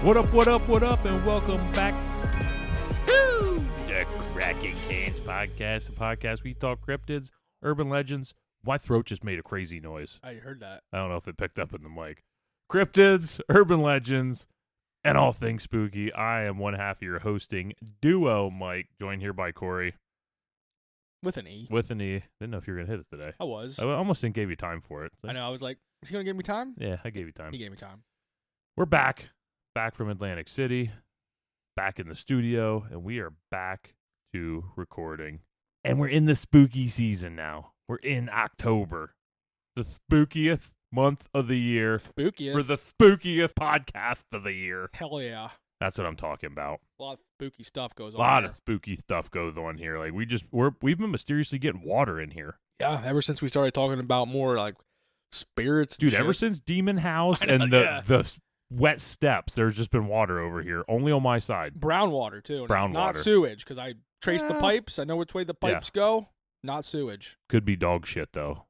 What up, and welcome back to the Cracking Cans Podcast, a podcast we talk cryptids, urban legends. My throat just made a crazy noise. I heard that. I don't know if it picked up in the mic. Cryptids, urban legends, and all things spooky. I am one half of your hosting duo, Mike, joined here by Corey. With an E. With an E. Didn't know if you were going to hit it today. I was. I almost didn't give you time for it. So. I know. I was like, is he going to give me time? Yeah, I gave you time. He gave me time. We're back. Back from Atlantic City. Back in the studio. And we are back to recording. And we're in the spooky season now. We're in October. The spookiest month of the year. Spookiest. For the spookiest podcast of the year. Hell yeah. That's what I'm talking about. A lot of spooky stuff goes on. A lot here. of spooky stuff goes on here. Like we've been mysteriously getting water in here. Yeah, ever since we started talking about more like spirits. Dude, and ever shit. since Demon House I know, and yeah. the wet steps, there's just been water over here. Only on my side. Brown water too. And Brown it's not water. sewage because I traced the pipes. I know which way the pipes go. Not sewage. Could be dog shit though.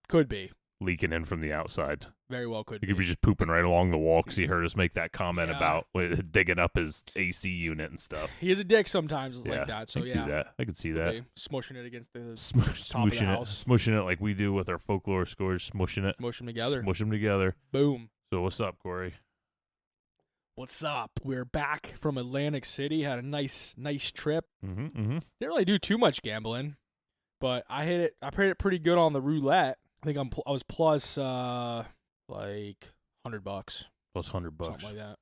Could be. Leaking in from the outside. Very well could He be. could be just pooping right along the wall because he heard us make that comment Yeah. about digging up his AC unit and stuff. He is a dick sometimes Yeah, like that. So I could yeah. do that. I could see that. Okay, smushing it against the Smooshing it, house. smushing it like we do with our folklore scores, smushing it, Mush them together. smush them together. Boom. So what's up, Corey? What's up? We're back from Atlantic City. Had a nice trip. Mm-hmm. Didn't really do too much gambling, but I hit it. I played it pretty good on the roulette. I think I was plus like $100, Plus $100. something like that.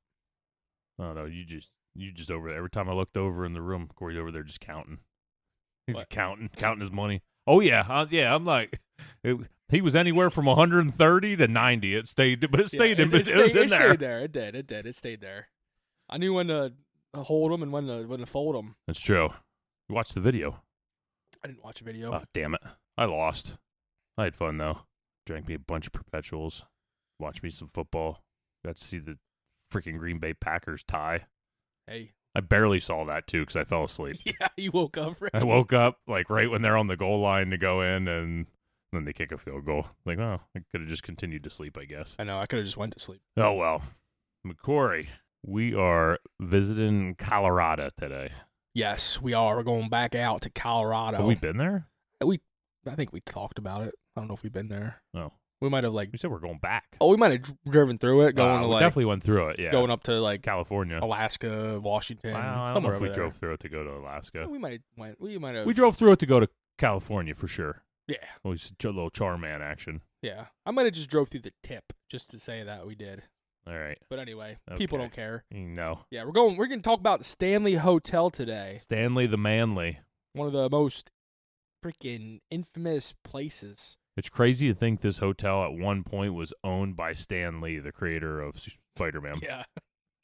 Oh no, you just over there. Every time I looked over in the room, Corey's over there just counting. He's What? counting his money. Oh yeah, I'm like, he was anywhere from 130 to 90. It stayed, but it stayed in. It was in there. It stayed there. It did. It stayed there. I knew when to hold them and when to fold them. That's true. You watched the video. I didn't watch a video. Oh damn it! I lost. I had fun though. Drank me a bunch of perpetuals. Watched me some football. Got to see the freaking Green Bay Packers tie. Hey. I barely saw that too because I fell asleep. Yeah, you woke up. Right? I woke up like right when they're on the goal line to go in, and then they kick a field goal. Like, oh, I could have just continued to sleep, I guess. I know. I could have just went to sleep. Oh well. McCory, we are visiting Colorado today. Yes, we are. We're going back out to Colorado. Have we been there? I think we talked about it. I don't know if we've been there. No. We might have like. We said we're going back. Oh, we might have driven through it, going to we like definitely went through it. Yeah, going up to like California. Alaska, Washington. Well, I don't know somewhere if we over there. drove through it to go to Alaska. We might have went. We might have. We drove through it to go to California for sure. Yeah, It was a little Charman action. yeah. I might have just drove through the tip just to say that we did. All right. But anyway, people Okay. don't care. No. Yeah, we're going to talk about the Stanley Hotel today. Stanley the Manly. One of the most freaking infamous places. It's crazy to think this hotel at one point was owned by Stan Lee, the creator of Spider-Man. Yeah,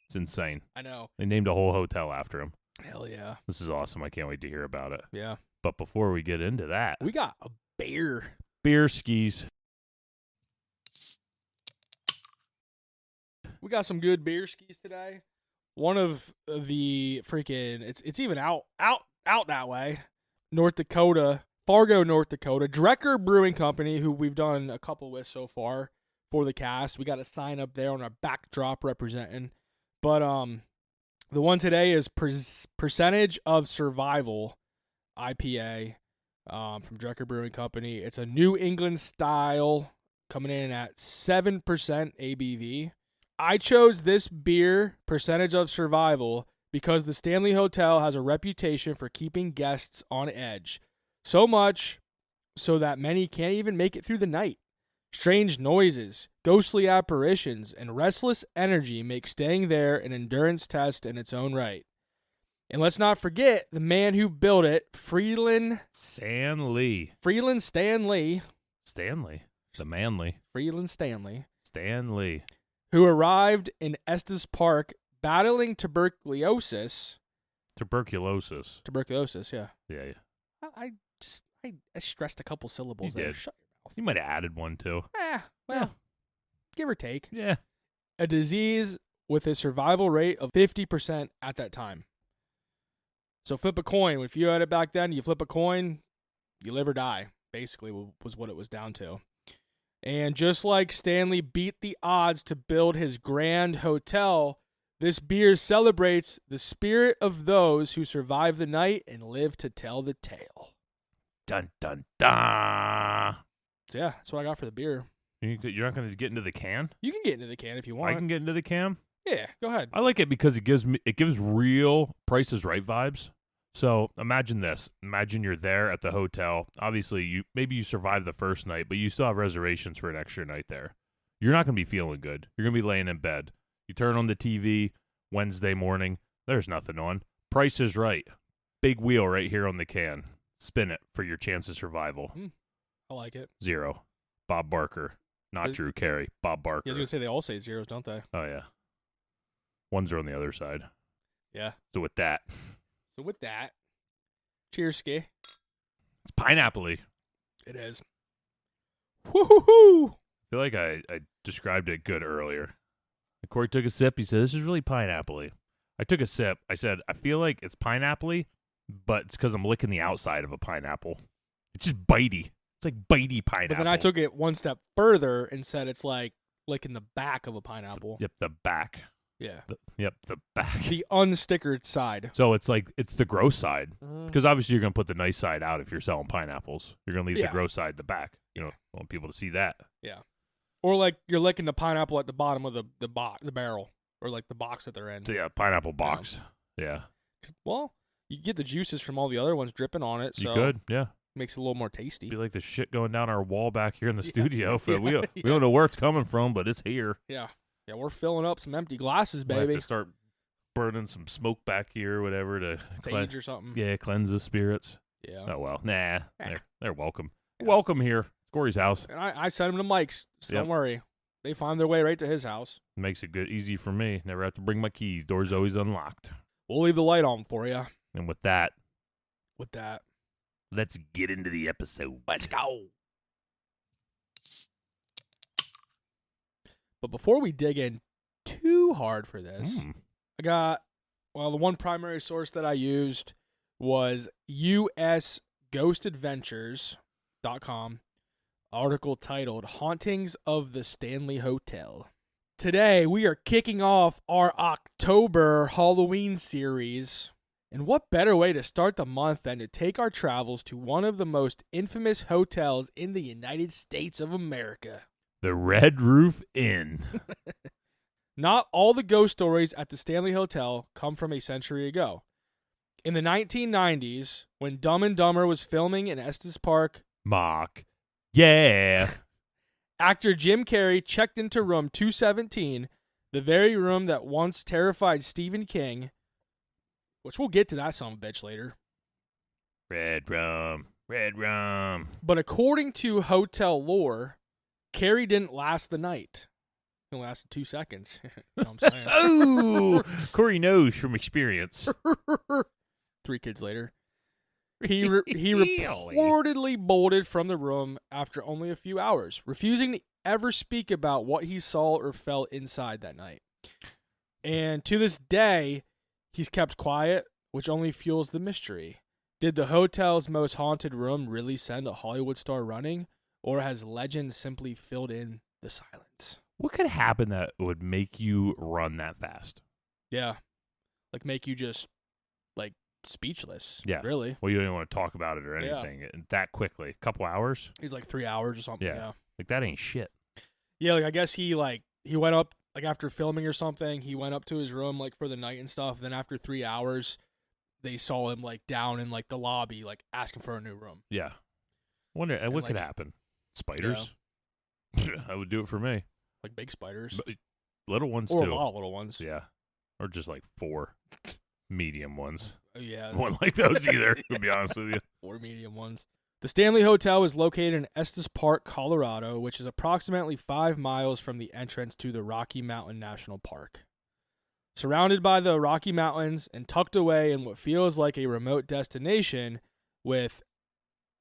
It's insane. I know. They named a whole hotel after him. Hell yeah. This is awesome. I can't wait to hear about it. Yeah. But before we get into that, We got a bear. beer skis. We got some good beer skis today. One of the freaking it's even out that way. North Dakota, Fargo, North Dakota. Drecker Brewing Company, who we've done a couple with so far for the cast. We got a sign up there on our backdrop representing. But the one today is Percentage of Survival IPA from Drecker Brewing Company. It's a New England style coming in at 7% ABV. I chose this beer, Percentage of Survival, because the Stanley Hotel has a reputation for keeping guests on edge. So much so that many can't even make it through the night. Strange noises, ghostly apparitions, and restless energy make staying there an endurance test in its own right. And let's not forget the man who built it, Freelan Stanley. Stanley. Stanley. The Manly. Freelan Stanley. Stanley. Who arrived in Estes Park battling tuberculosis. Tuberculosis. Tuberculosis, yeah. Yeah. I stressed a couple syllables You there. did. Shut your You might have added one too. mouth. Well, give or take. Yeah. A disease with a survival rate of 50% at that time. So flip a coin. If you had it back then, you flip a coin, you live or die, basically was what it was down to. And just like Stanley beat the odds to build his grand hotel, This beer celebrates the spirit of those who survive the night and live to tell the tale. Dun, dun, dun. So yeah, that's what I got for the beer. You're not going to get into the can? You can get into the can if you want. I can get into the can? Yeah, go ahead. I like it because it gives real Price is Right vibes. So imagine this. Imagine you're there at the hotel. Obviously, maybe you survived the first night, but you still have reservations for an extra night there. You're not going to be feeling good. You're going to be laying in bed. You turn on the TV Wednesday morning. There's nothing on. Price is Right. Big wheel right here on the can. Spin it for your chance of survival. I like it. 0. Bob Barker. Not Drew Carey. Bob Barker. I was going to say they all say zeros, don't they? Oh, yeah. Ones are on the other side. Yeah. So with that. So with that, cheers, Ski. It's pineapple-y. It is. Woo-hoo-hoo! I feel like I described it good earlier. Corey took a sip. He said, this is really pineapple-y. I took a sip. I said, I feel like it's pineapple-y, but it's because I'm licking the outside of a pineapple. It's just bitey. It's like bitey pineapple. But then I took it one step further and said it's like licking the back of a pineapple. Yep, the back. Yeah. The back. The unstickered side. So it's like, it's the gross side. Because obviously you're going to put the nice side out if you're selling pineapples. You're going to leave the gross side the back. You don't want people to see that. Yeah. Or like you're licking the pineapple at the bottom of the barrel. Or like the box that they're in. So yeah, pineapple box. Yeah. Well, you get the juices from all the other ones dripping on it. So you could, yeah. Makes it a little more tasty. Be like the shit going down our wall back here in the studio. We don't know where it's coming from, but it's here. Yeah. Yeah, we're filling up some empty glasses, We'll have baby. to start burning some smoke back here or whatever to Sage or something. Yeah, cleanse the spirits. Yeah. Oh, well. Nah. They're welcome. Yeah. Welcome here. It's Corey's house. And I sent him to Mike's, so don't worry. They find their way right to his house. Makes it easy for me. Never have to bring my keys. Door's always unlocked. We'll leave the light on for you. And with that, let's get into the episode. Let's go. But before we dig in too hard for this, I got, the one primary source that I used was usghostadventures.com, article titled Hauntings of the Stanley Hotel. Today, we are kicking off our October Halloween series. And what better way to start the month than to take our travels to one of the most infamous hotels in the United States of America? The Red Roof Inn. Not all the ghost stories at the Stanley Hotel come from a century ago. In the 1990s, when Dumb and Dumber was filming in Estes Park, yeah. Actor Jim Carrey checked into room 217, the very room that once terrified Stephen King, which we'll get to that son of a bitch later. Red rum. But according to hotel lore, Carrey didn't last the night. He lasted 2 seconds. You know what I'm saying? Oh, Corey knows from experience. 3 kids later. He reportedly bolted from the room after only a few hours, refusing to ever speak about what he saw or felt inside that night. And to this day, he's kept quiet, which only fuels the mystery. Did the hotel's most haunted room really send a Hollywood star running, or has legend simply filled in the silence? What could happen that would make you run that fast? Yeah. Like make you just, like, speechless. Yeah. Really. Well, you don't even want to talk about it or anything that quickly. A couple hours? He's like 3 hours or something. Yeah. Like, that ain't shit. Yeah, like, I guess he went up, like, after filming or something, he went up to his room, like, for the night and stuff. Then after 3 hours, they saw him, like, down in, like, the lobby, like, asking for a new room. Yeah. Wonder what could happen. Spiders? Yeah. I would do it for me. Like big spiders. But little ones, or too. Or a lot of little ones. Yeah. Or just, like, 4 medium ones. Yeah. I wouldn't like those either, to be honest with you. 4 medium ones. The Stanley Hotel is located in Estes Park, Colorado, which is approximately 5 miles from the entrance to the Rocky Mountain National Park. Surrounded by the Rocky Mountains and tucked away in what feels like a remote destination with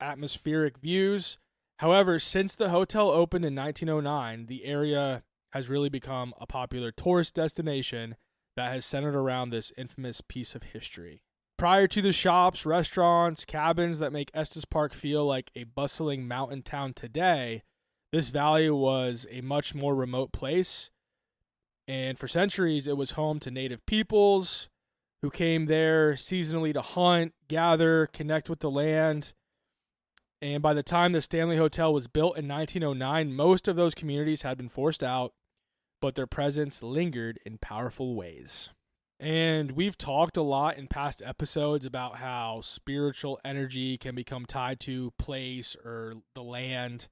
atmospheric views. However, since the hotel opened in 1909, the area has really become a popular tourist destination that has centered around this infamous piece of history. Prior to the shops, restaurants, cabins that make Estes Park feel like a bustling mountain town today, this valley was a much more remote place, And for centuries, it was home to native peoples who came there seasonally to hunt, gather, connect with the land. And by the time the Stanley Hotel was built in 1909, most of those communities had been forced out, but their presence lingered in powerful ways. And we've talked a lot in past episodes about how spiritual energy can become tied to place or the land.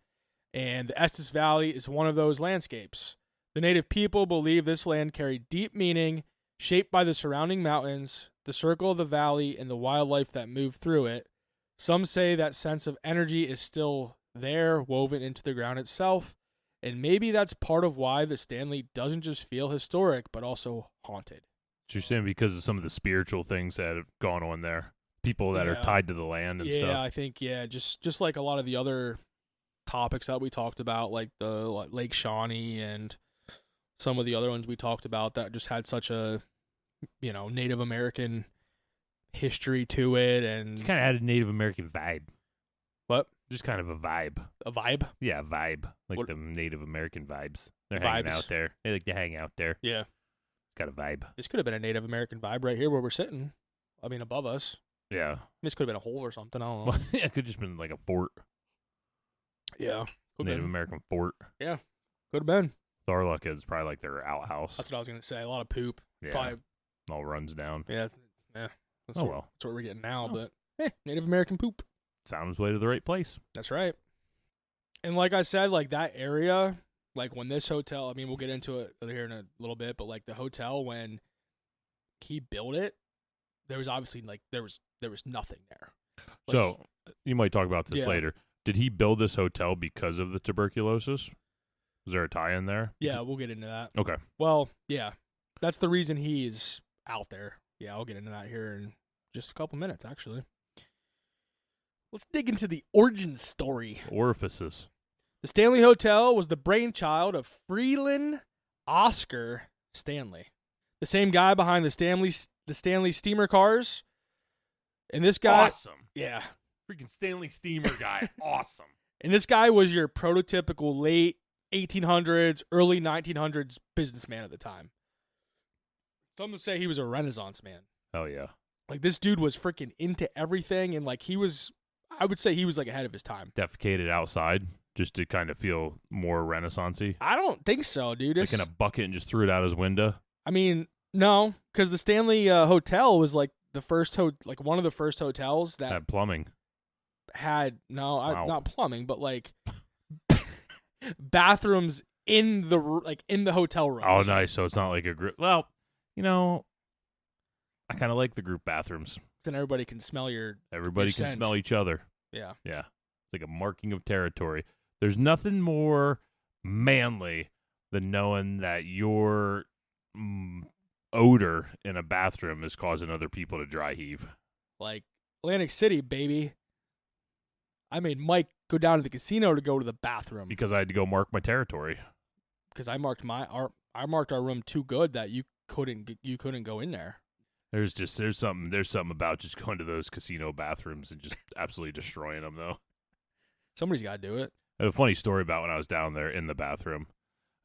And the Estes Valley is one of those landscapes. The native people believe this land carried deep meaning, shaped by the surrounding mountains, the circle of the valley, and the wildlife that moved through it. Some say that sense of energy is still there, woven into the ground itself. And maybe that's part of why the Stanley doesn't just feel historic, but also haunted. So you're saying because of some of the spiritual things that have gone on there, people that are tied to the land and stuff. Yeah, I think just like a lot of the other topics that we talked about, like the Lake Shawnee and some of the other ones we talked about that just had such a Native American history to it, and kind of had a Native American vibe. What? Just kind of a vibe. A vibe? Yeah, vibe. Like the Native American vibes. They're hanging out there. They like to hang out there. Yeah. Got a vibe. This could have been a Native American vibe right here where we're sitting. I mean, above us. Yeah. This could have been a hole or something. I don't know. Well, yeah, it could have just been like a fort. Yeah. Native American fort. Yeah. Could have been. Tharluck is probably like their outhouse. That's what I was going to say. A lot of poop. Yeah. Probably. All runs down. Yeah. That's well. That's what we're getting now, but Native American poop. Found his way to the right place. That's right. And like I said, like that area, like when this hotel, I mean, we'll get into it here in a little bit, but like the hotel, when he built it, there was obviously like, there was nothing there. Like, so you might talk about this later. Did he build this hotel because of the tuberculosis? Is there a tie in there? Yeah, we'll get into that. Okay. Well, yeah, that's the reason he's out there. Yeah, I'll get into that here in just a couple minutes, actually. Let's dig into the origin story. Orifices. The Stanley Hotel was the brainchild of Freelan Oscar Stanley, the same guy behind the Stanley Steamer cars. And this guy, awesome. Yeah, freaking Stanley Steamer guy, awesome. And this guy was your prototypical late 1800s, early 1900s businessman at the time. Some would say he was a Renaissance man. Oh yeah. Like this dude was freaking into everything, and like I would say he was like ahead of his time. Defecated outside just to kind of feel more Renaissance-y? I don't think so, dude. Like in a bucket and just threw it out his window? I mean, no, because the Stanley Hotel was like the first one of the first hotels that had plumbing. Not plumbing, but like bathrooms in the hotel room. Oh, nice. So it's not like a group. Well, I kind of like the group bathrooms. Then everybody can smell Everybody can smell each other. Yeah. Yeah. It's like a marking of territory. There's nothing more manly than knowing that your odor in a bathroom is causing other people to dry heave. Like Atlantic City, baby. I made Mike go down to the casino to go to the bathroom because I had to go mark my territory. Because I marked our room too good that you couldn't go in there. There's something about just going to those casino bathrooms and just absolutely destroying them, though. Somebody's got to do it. I have a funny story about when I was down there in the bathroom.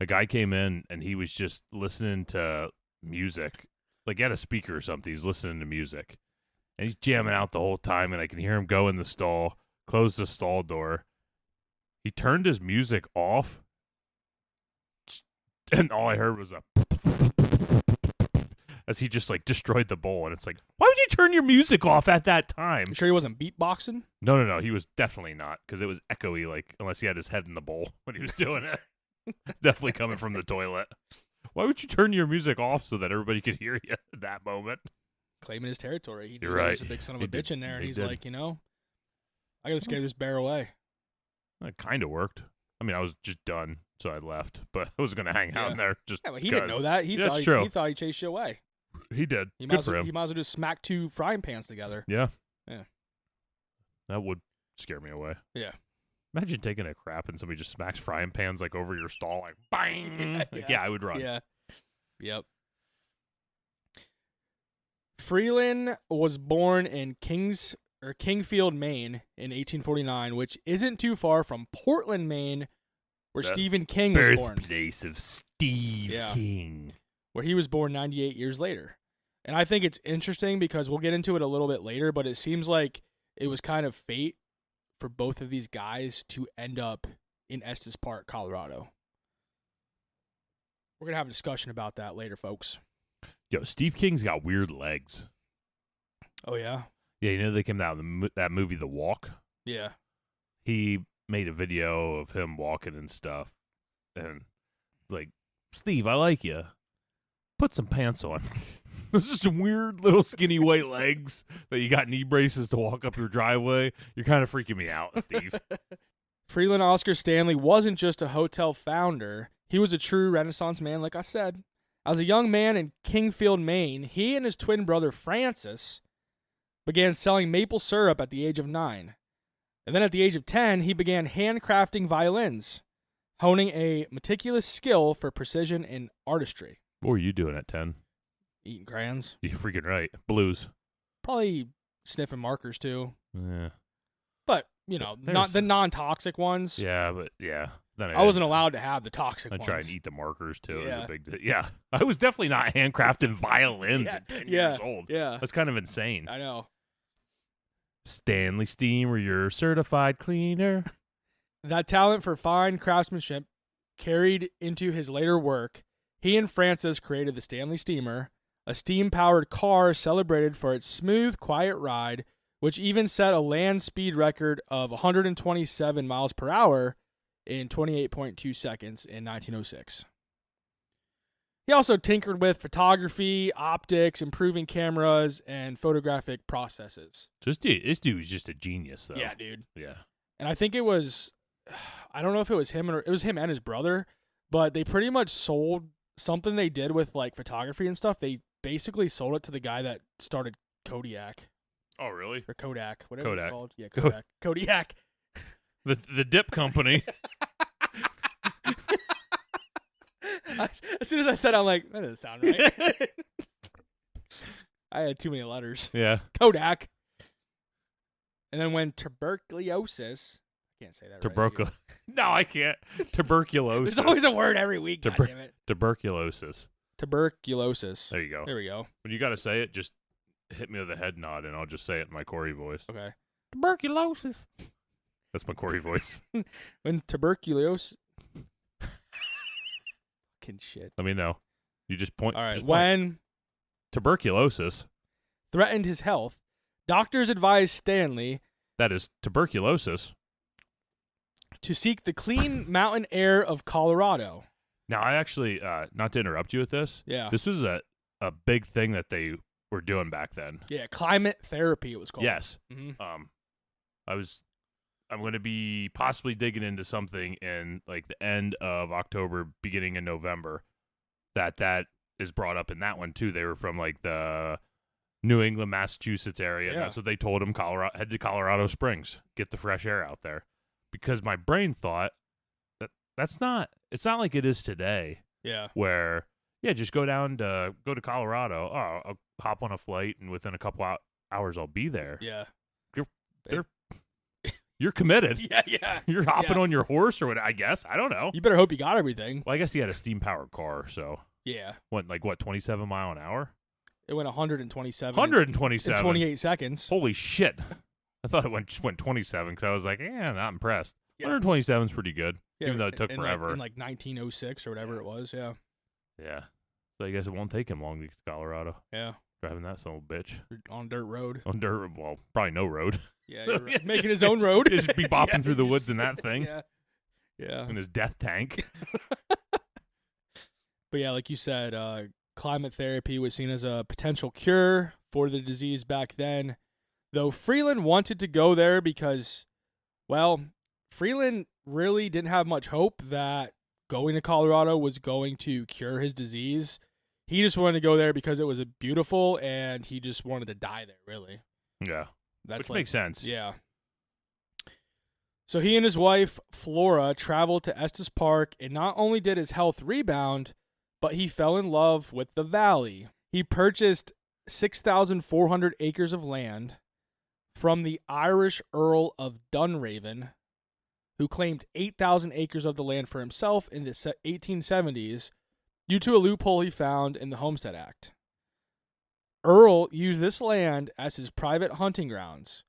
A guy came in and he was just listening to music, like at a speaker or something. He's listening to music, and he's jamming out the whole time. And I can hear him go in the stall, close the stall door. He turned his music off, and all I heard was as he just like destroyed the bowl. And it's like, why would you turn your music off at that time? You sure he wasn't beatboxing? No, he was definitely not, because it was echoey, like unless he had his head in the bowl when he was doing it. It's definitely coming from the toilet. Why would you turn your music off so that everybody could hear you at that moment? Claiming his territory. He knew You're right. He was a big son of a bitch in there, and he's like, I got to scare this bear away. It kind of worked. I mean, I was just done, so I left, but I was going to hang out in there just well, he didn't know that. He thought he chased you away. He did. Good for him. He might as well just smack two frying pans together. Yeah. Yeah. That would scare me away. Yeah. Imagine taking a crap and somebody just smacks frying pans like over your stall, like bang. Yeah, I would run. Yeah. Yep. Freelan was born in Kingfield, Maine in 1849, which isn't too far from Portland, Maine, where Stephen King was born. Birthplace of Steve King. where he was born 98 years later. And I think it's interesting because we'll get into it a little bit later, but it seems like it was kind of fate for both of these guys to end up in Estes Park, Colorado. We're going to have a discussion about that later, folks. Yo, Steve King's got weird legs. Oh, yeah? Yeah, you know they came out with that movie, The Walk? Yeah. He made a video of him walking and stuff. And like, Steve, I like you. Put some pants on. Those are some weird little skinny white legs that you got knee braces to walk up your driveway. You're kind of freaking me out, Steve. Freelan Oscar Stanley wasn't just a hotel founder. He was a true Renaissance man, like I said. As a young man in Kingfield, Maine, he and his twin brother Francis began selling maple syrup at the age of 9. And then at the age of 10, he began handcrafting violins, honing a meticulous skill for precision and artistry. What were you doing at 10? Eating crayons. You're freaking right. Blues. Probably sniffing markers, too. Yeah. But, you know, not the non-toxic ones. Yeah, but yeah. Then I wasn't allowed to have the toxic ones. I tried to eat the markers, too. Yeah. It was a big... Yeah. I was definitely not handcrafting violins at 10 years old. Yeah. That's kind of insane. I know. Stanley Steamer, your certified cleaner. That talent for fine craftsmanship carried into his later work. He and Francis created the Stanley Steamer, a steam-powered car celebrated for its smooth, quiet ride, which even set a land speed record of 127 miles per hour in 28.2 seconds in 1906. He also tinkered with photography, optics, improving cameras, and photographic processes. This dude's just a genius, though. Yeah, dude. Yeah. And I think it was, I don't know if it was him or it was him and his brother, but they pretty much sold something they did with like photography and stuff. They basically sold it to the guy that started Kodiak. Oh, really? Or Kodak, whatever Kodak. it's called. Yeah, Kodak. Kodiak. The dip company. As soon as I said it, I'm like, that doesn't sound right. I had too many letters. Yeah. Kodak. And then when tuberculosis, I can't say that right. No, I can't. Tuberculosis. There's always a word every week, goddammit. Tuberculosis. Tuberculosis. There you go. There we go. When you got to say it, just hit me with a head nod, and I'll just say it in my Corey voice. Okay. Tuberculosis. That's my Corey voice. When tuberculosis. Fucking shit. Let me know. You just point. All right. Just When tuberculosis threatened his health, doctors advised Stanley, that is tuberculosis, to seek the clean mountain air of Colorado. Now, I actually, not to interrupt you with this, Yeah. this was a big thing that they were doing back then. Yeah, climate therapy it was called. Yes. Mm-hmm. I'm going to be possibly digging into something in like the end of October, beginning of November, that is brought up in that one too. They were from like the New England, Massachusetts area. Yeah. And that's what they told him. Head to Colorado Springs, get the fresh air out there. Because my brain thought it's not like it is today. Yeah. Where, yeah, just go to Colorado. Oh, I'll hop on a flight and within a couple hours I'll be there. Yeah. You're committed. Yeah. You're hopping on your horse or what, I guess. I don't know. You better hope you got everything. Well, I guess he had a steam-powered car, so. Yeah. Went 27 mile an hour? It went 127. 127. In 28 seconds. Holy shit. I thought it went 27 because I was like, not impressed. Yeah. 127 is pretty good, Yeah, even though it took forever. in 1906 or whatever it was, yeah. Yeah. So I guess it won't take him long to get to Colorado. Yeah. Driving that son of a bitch. On dirt road. On dirt, well, probably no road. Yeah, you're right. Making his own road. Just be bopping through the woods in that thing. Yeah. In his death tank. But yeah, like you said, climate therapy was seen as a potential cure for the disease back then. Though Freelan wanted to go there because, well, Freelan really didn't have much hope that going to Colorado was going to cure his disease. He just wanted to go there because it was beautiful and he just wanted to die there, really. Yeah. Which makes sense. Yeah. So he and his wife, Flora, traveled to Estes Park, and not only did his health rebound, but he fell in love with the valley. He purchased 6,400 acres of land from the Irish Earl of Dunraven, who claimed 8,000 acres of the land for himself in the 1870s, due to a loophole he found in the Homestead Act. Earl used this land as his private hunting grounds.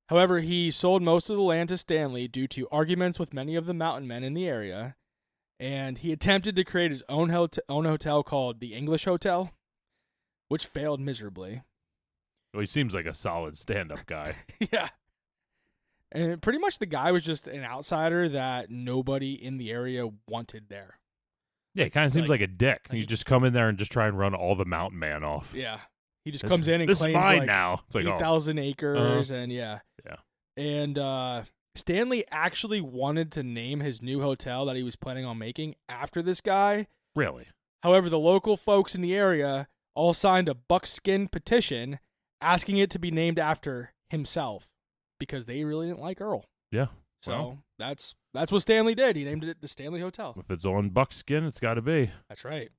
However, he sold most of the land to Stanley due to arguments with many of the mountain men in the area, and he attempted to create his own hotel called the English Hotel, which failed miserably. Well, he seems like a solid stand-up guy. Yeah. And pretty much the guy was just an outsider that nobody in the area wanted there. Yeah, he kind of seems like a dick. like You just come in there and just try and run all the mountain man off. Yeah. He just comes in and this claims is mine like now. It's like, 8,000 acres and yeah. Yeah. And Stanley actually wanted to name his new hotel that he was planning on making after this guy. Really? However, the local folks in the area all signed a buckskin petition asking it to be named after himself because they really didn't like Earl. Yeah. So well, that's what Stanley did. He named it the Stanley Hotel. If it's on buckskin, it's got to be. That's right.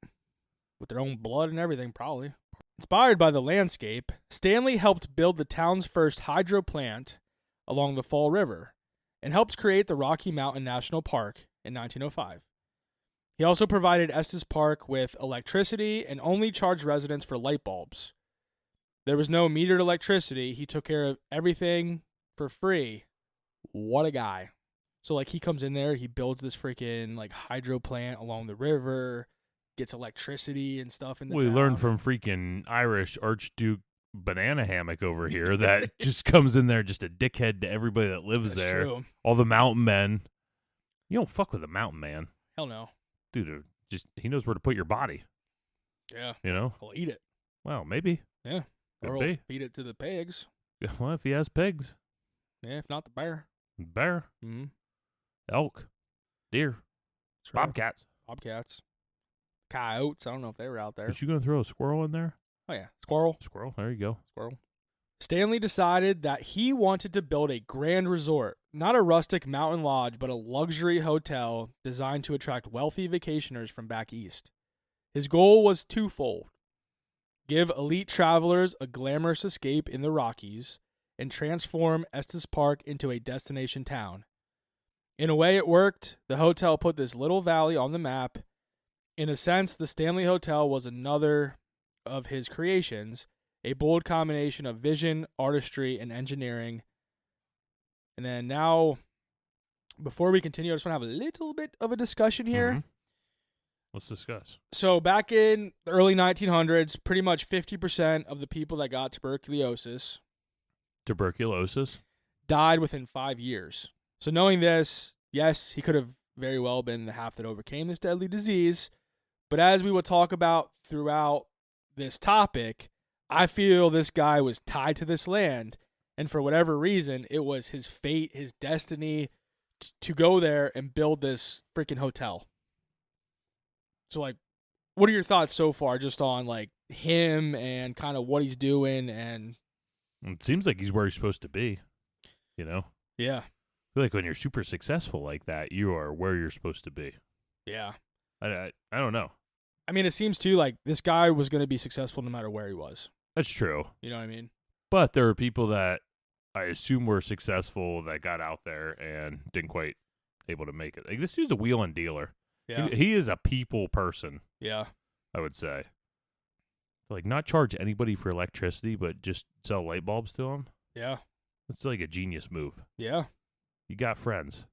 With their own blood and everything, probably. Inspired by the landscape, Stanley helped build the town's first hydro plant along the Fall River and helped create the Rocky Mountain National Park in 1905. He also provided Estes Park with electricity and only charged residents for light bulbs. There was no metered electricity. He took care of everything for free. What a guy. So, like, he comes in there, he builds this freaking, like, hydro plant along the river, gets electricity and stuff in the We town. learned from freaking Irish Archduke Banana Hammock over here that just comes in there just a dickhead to everybody that lives That's there. true. All the mountain men. You don't fuck with a mountain man. Hell no. Dude, he knows where to put your body. Yeah. You know? He'll eat it. Well, maybe. Yeah. Could Or be. he'll feed it to the pigs. Yeah, well, if he has pigs. Yeah, if not the bear. Bear. Mm-hmm. Elk. Deer. That's right. Bobcats. Bobcats. Coyotes. I don't know if they were out there. Is you going to throw a squirrel in there? Oh, yeah. Squirrel. Squirrel. There you go. Squirrel. Stanley decided that he wanted to build a grand resort, not a rustic mountain lodge, but a luxury hotel designed to attract wealthy vacationers from back east. His goal was twofold: give elite travelers a glamorous escape in the Rockies and transform Estes Park into a destination town. In a way, it worked. The hotel put this little valley on the map. In a sense, the Stanley Hotel was another of his creations, a bold combination of vision, artistry, and engineering. And then now, before we continue, I just want to have a little bit of a discussion here. Mhm. Let's discuss. So back in the early 1900s, pretty much 50% of the people that got tuberculosis died within 5 years. So knowing this, yes, he could have very well been the half that overcame this deadly disease. But as we will talk about throughout this topic, I feel this guy was tied to this land. And for whatever reason, it was his fate, his destiny to go there and build this freaking hotel. So, like, what are your thoughts so far just on, like, him and kind of what he's doing? And It seems like he's where he's supposed to be, you know? yeah, I feel like when you're super successful like that, you are where you're supposed to be. yeah. I don't know. I mean, it seems too like this guy was going to be successful no matter where he was. That's true. You know what I mean? But there are people that I assume were successful that got out there and didn't quite able to make it. Like, this dude's a wheeling dealer. Yeah. He is a people person, Yeah. I would say. Like, not charge anybody for electricity, but just sell light bulbs to them. Yeah. That's like a genius move. Yeah. You got friends.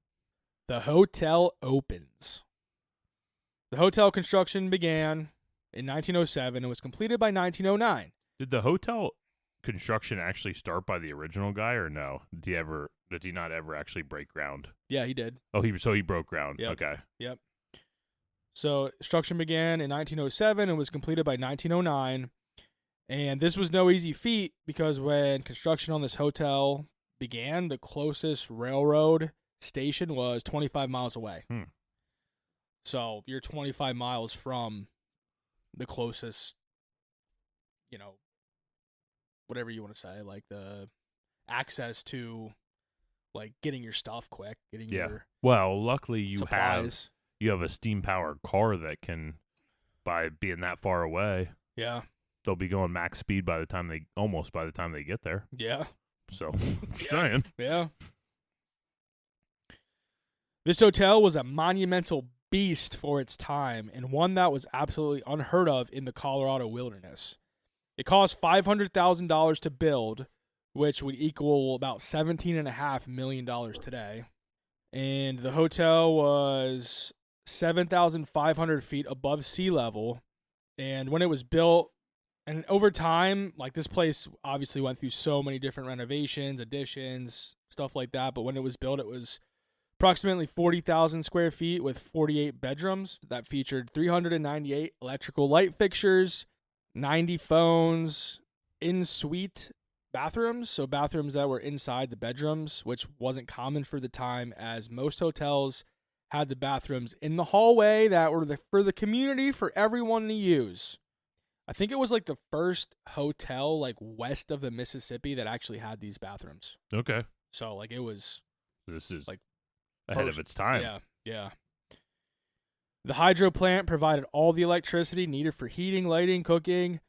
The hotel opens. The hotel construction began in 1907 and was completed by 1909. Did the hotel construction actually start by the original guy or no? Did he not ever actually break ground? Yeah, he did. Oh, he broke ground. Yep. Okay. Yep. So construction began in 1907 and was completed by 1909. And this was no easy feat because when construction on this hotel began, the closest railroad station was 25 miles away. So you're 25 miles from the closest, whatever you want to say, like the access to, like, getting your stuff quick, getting your Well, luckily you supplies. have a steam powered car that can, by being that far away, Yeah. they'll be going max speed by the time they get there. Yeah. So, just saying. Yeah. This hotel was a monumental beast for its time, and one that was absolutely unheard of in the Colorado wilderness. It cost $500,000 to build, which would equal about $17.5 million today. And the hotel was 7,500 feet above sea level. And when it was built, and over time, like this place obviously went through so many different renovations, additions, stuff like that. But when it was built, it was approximately 40,000 square feet with 48 bedrooms that featured 398 electrical light fixtures, 90 phones, in-suite bathrooms, so bathrooms that were inside the bedrooms, which wasn't common for the time, as most hotels had the bathrooms in the hallway that were for the community, for everyone to use. I think it was like the first hotel like west of the Mississippi that actually had these bathrooms. Okay. So like it was This is like ahead of its time. Yeah. The hydro plant provided all the electricity needed for heating, lighting, cooking,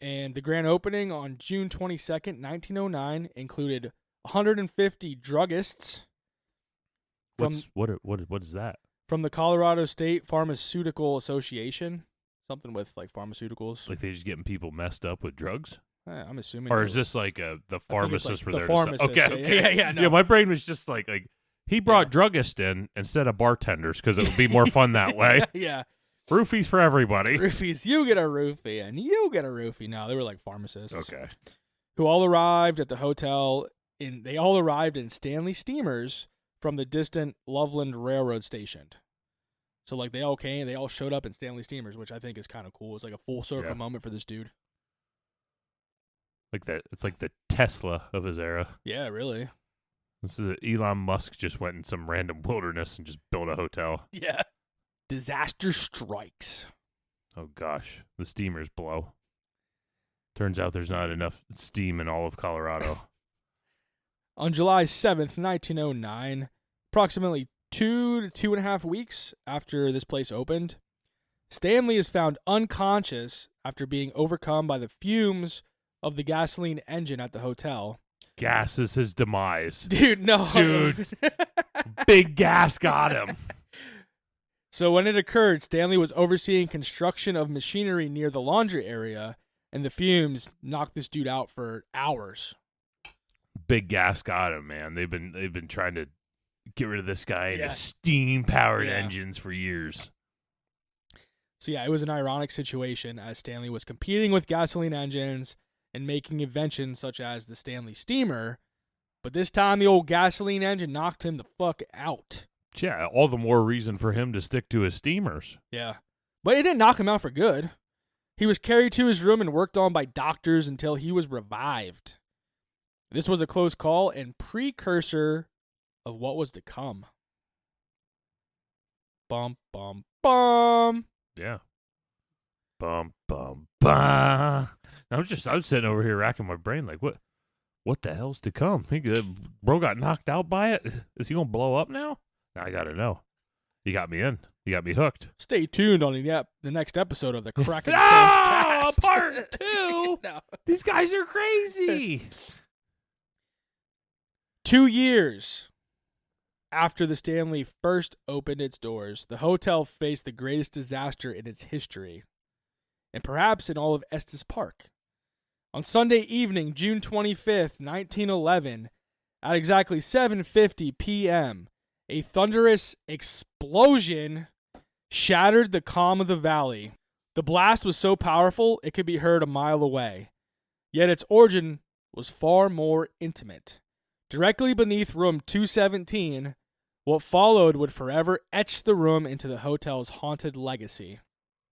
and the grand opening on June 22nd, 1909 included 150 druggists What is that? from the Colorado State Pharmaceutical Association, something with like pharmaceuticals. Like they just getting people messed up with drugs? I'm assuming. Or is this like the pharmacists were the there pharmacists, to sell? Okay, yeah, okay. yeah, no. Yeah, my brain was just like he brought druggists in instead of bartenders because it would be more fun that way. Yeah. Roofies for everybody. Roofies, you get a roofie, and you get a roofie. No, they were like pharmacists. Okay. Who all arrived at the hotel they all arrived in Stanley Steamers from the distant Loveland Railroad Station. So like they all showed up in Stanley Steamers, which I think is kind of cool. It's like a full circle moment for this dude. Like that, it's like the Tesla of his era. Yeah, really. This is Elon Musk just went in some random wilderness and just built a hotel. Yeah. Disaster strikes. Oh gosh, the steamers blow. Turns out there's not enough steam in all of Colorado. On July 7th, 1909, approximately 2 to 2.5 weeks after this place opened, Stanley is found unconscious after being overcome by the fumes of the gasoline engine at the hotel. Gas is his demise. Dude, no. Dude. Big gas got him. So when it occurred, Stanley was overseeing construction of machinery near the laundry area, and the fumes knocked this dude out for hours. Big gas got him, man. They've been trying to get rid of this guy into steam-powered engines for years. So yeah, it was an ironic situation as Stanley was competing with gasoline engines and making inventions such as the Stanley Steamer, but this time the old gasoline engine knocked him the fuck out. Yeah, all the more reason for him to stick to his steamers. Yeah. But it didn't knock him out for good. He was carried to his room and worked on by doctors until he was revived. This was a close call and precursor of what was to come. Bum, bum, bum. Yeah. Bum, bum, bum. I was sitting over here racking my brain like, what the hell's to come? Bro got knocked out by it? Is he going to blow up now? I got to know. You got me in. You got me hooked. Stay tuned on the next episode of the Kraken No! Cast. Part 2! No. These guys are crazy! 2 years after the Stanley first opened its doors, the hotel faced the greatest disaster in its history, and perhaps in all of Estes Park. On Sunday evening, June 25th, 1911, at exactly 7:50 p.m., a thunderous explosion shattered the calm of the valley. The blast was so powerful it could be heard a mile away, yet its origin was far more intimate. Directly beneath room 217, what followed would forever etch the room into the hotel's haunted legacy.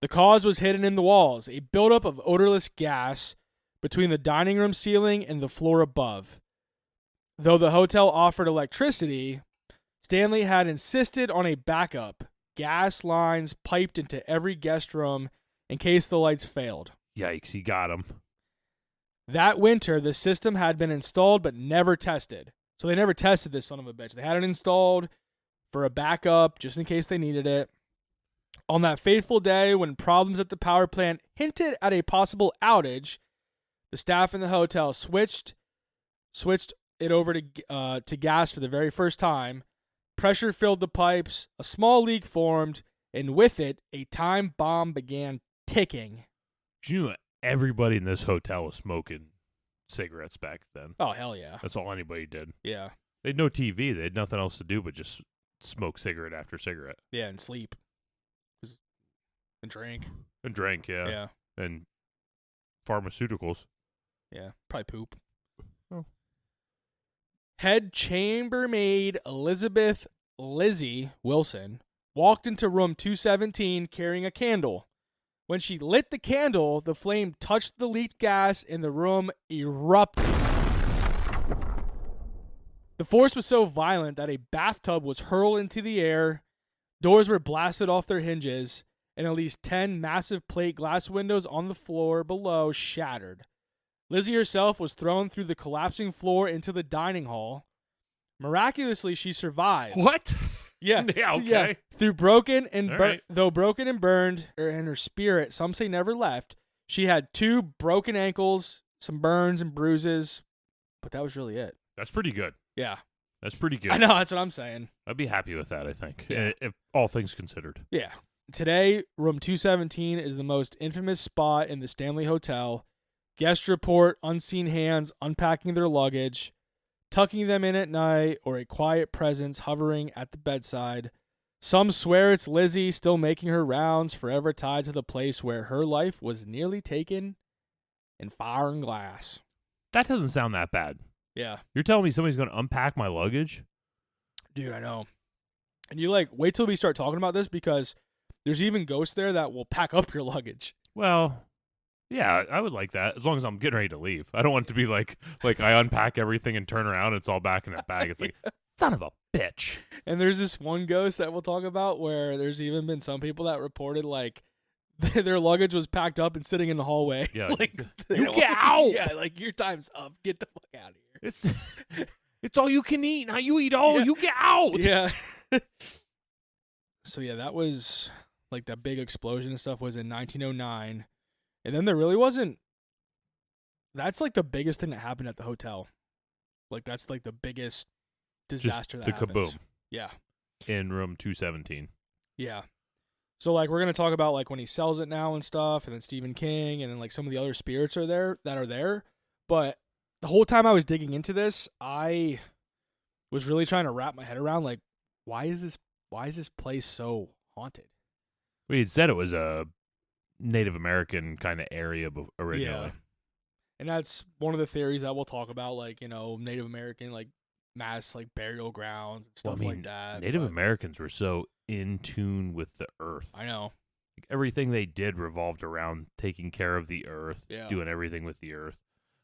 The cause was hidden in the walls, a buildup of odorless gas between the dining room ceiling and the floor above. Though the hotel offered electricity, Stanley had insisted on a backup, gas lines piped into every guest room in case the lights failed. Yikes, he got him. That winter, the system had been installed but never tested. So they never tested this son of a bitch. They had it installed for a backup just in case they needed it. On that fateful day when problems at the power plant hinted at a possible outage, the staff in the hotel switched it over to gas for the very first time, Pressure filled the pipes, a small leak formed, and with it, a time bomb began ticking. You know, everybody in this hotel was smoking cigarettes back then. Oh, hell yeah. That's all anybody did. Yeah. They had no TV. They had nothing else to do but just smoke cigarette after cigarette. Yeah, and sleep. And drink. And drank, yeah. Yeah. And pharmaceuticals. Yeah. Probably poop. Oh. Head chambermaid Elizabeth Lizzie Wilson walked into room 217 carrying a candle. When she lit the candle, the flame touched the leaked gas and the room erupted. The force was so violent that a bathtub was hurled into the air, doors were blasted off their hinges, and at least 10 massive plate glass windows on the floor below shattered. Lizzie herself was thrown through the collapsing floor into the dining hall. Miraculously, she survived. What? Yeah. Yeah, okay. Yeah. Though broken and right. burned, and her spirit, some say never left, she had 2 broken ankles, some burns and bruises, but that was really it. That's pretty good. Yeah. That's pretty good. I know, that's what I'm saying. I'd be happy with that, I think. Yeah. If all things considered. Yeah. Today, room 217 is the most infamous spot in the Stanley Hotel. Guests report unseen hands unpacking their luggage, tucking them in at night, or a quiet presence hovering at the bedside. Some swear it's Lizzie still making her rounds, forever tied to the place where her life was nearly taken in fire and glass. That doesn't sound that bad. Yeah. You're telling me somebody's going to unpack my luggage? Dude, I know. And you wait till we start talking about this because there's even ghosts there that will pack up your luggage. Well, yeah, I would like that as long as I'm getting ready to leave. I don't want it to be like I unpack everything and turn around and it's all back in a bag. It's like, son of a bitch. And there's this one ghost that we'll talk about where there's even been some people that reported their luggage was packed up and sitting in the hallway. Yeah, you get out. Yeah, your time's up. Get the fuck out of here. It's all you can eat. Now you eat all. Yeah. You get out. Yeah. So yeah, that was that big explosion and stuff was in 1909, and then there really wasn't. That's the biggest thing that happened at the hotel. That's the biggest disaster Just that the happens. kaboom. Yeah. In room 217. Yeah. So we're gonna talk about when he sells it now and stuff, and then Stephen King, and then some of the other spirits are there. But the whole time I was digging into this, I was really trying to wrap my head around why is this place so haunted? We had said it was a Native American kind of area originally. Yeah. And that's one of the theories that we'll talk about, Native American mass burial grounds and stuff like that. Native Americans were so in tune with the earth. I know. Everything they did revolved around taking care of the earth, doing everything with the earth.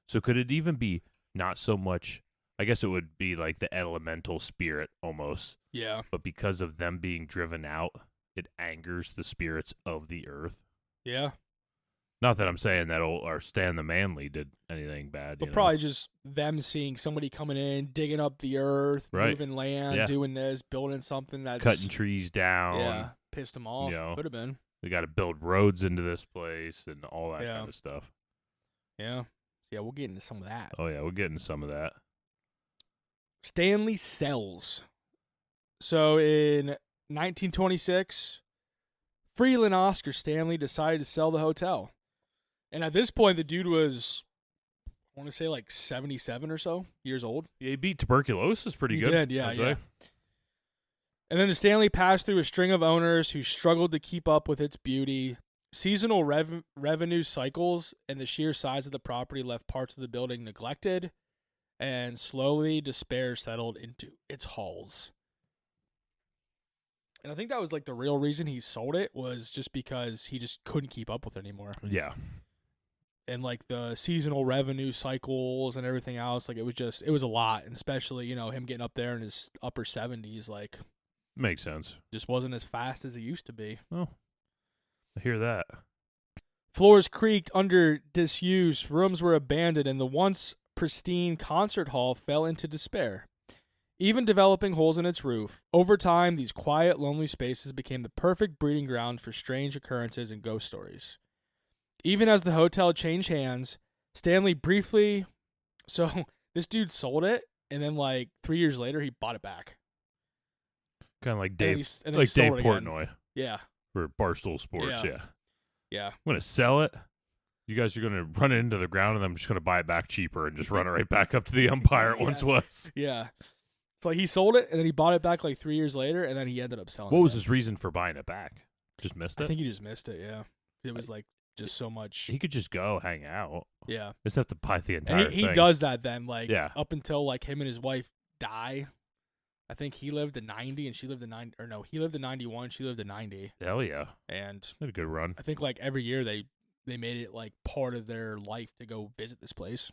So could it even be not so much, I guess it would be the elemental spirit almost. Yeah. But because of them being driven out, it angers the spirits of the earth. Yeah. Not that I'm saying that our Stan the Manly did anything bad. But probably just them seeing somebody coming in, digging up the earth, moving land, doing this, building something that's cutting trees down. Yeah. Pissed them off. Could have been. We got to build roads into this place and all that kind of stuff. Yeah. Yeah, we'll get into some of that. Oh, yeah, we'll get into some of that. Stanley sells. So in 1926, Freelan Oscar Stanley decided to sell the hotel. And at this point, the dude was, I want to say 77 or so years old. Yeah, he beat tuberculosis pretty good. He did, yeah. And then the Stanley passed through a string of owners who struggled to keep up with its beauty. Seasonal revenue cycles and the sheer size of the property left parts of the building neglected, and slowly despair settled into its halls. And I think that was the real reason he sold it was just because he just couldn't keep up with it anymore. Yeah. And the seasonal revenue cycles and everything else, it was a lot, and especially him getting up there in his upper 70s, makes sense. Just wasn't as fast as it used to be. Oh. I hear that. Floors creaked under disuse, rooms were abandoned, and the once pristine concert hall fell into despair. Even developing holes in its roof, over time, these quiet, lonely spaces became the perfect breeding ground for strange occurrences and ghost stories. Even as the hotel changed hands, Stanley briefly... So, this dude sold it, and then 3 years later, he bought it back. Kind of like And then Dave, he's- and then he like sold Dave it again. Portnoy Yeah. for Barstool Sports. Yeah. Yeah. Yeah. I'm going to sell it. You guys are going to run it into the ground, and I'm just going to buy it back cheaper and just run it right back up to the umpire it once was. Yeah. It's like he sold it, and then he bought it back like 3 years later, and then he ended up selling it. What was his reason for buying it back? Just missed it? I think he just missed it, yeah. It was like just so much. He could just go hang out. Yeah. Just have to buy the entire And he thing. does that then, like, Yeah. up until like him and his wife die. I think he lived to 90 and she lived to 90, or no, he lived to 91, she lived to 90. Hell yeah. And Had a good run. I think like every year they made it like part of their life to go visit this place.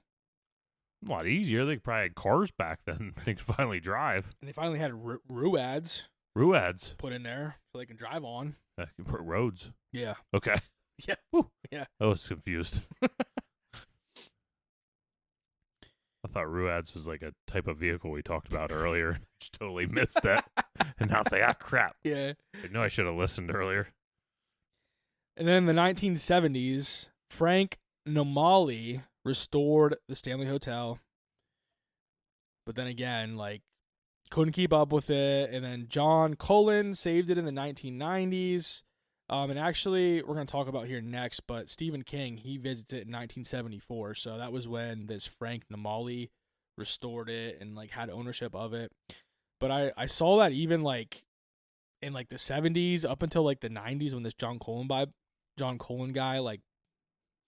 A lot easier. They probably had cars back then. They could finally drive. And they finally had Ruads Ruads. put in there so they can drive on. Roads. Yeah. Okay. Yeah. Woo. Yeah. I was confused. I thought Ruads was like a type of vehicle we talked about earlier. Just totally missed that. And now it's like, crap. Yeah. I know I should have listened earlier. And then in the 1970s, Frank Nomali restored the Stanley Hotel. But then again, like, couldn't keep up with it. And then John Cullen saved it in the 1990s. And actually, we're going to talk about here next, but Stephen King, he visits it in 1974. So that was when this Frank Nomali restored it and, like, had ownership of it. But I saw that even, like, in, like, the 70s up until, like, the 90s when this John Cullen guy, like,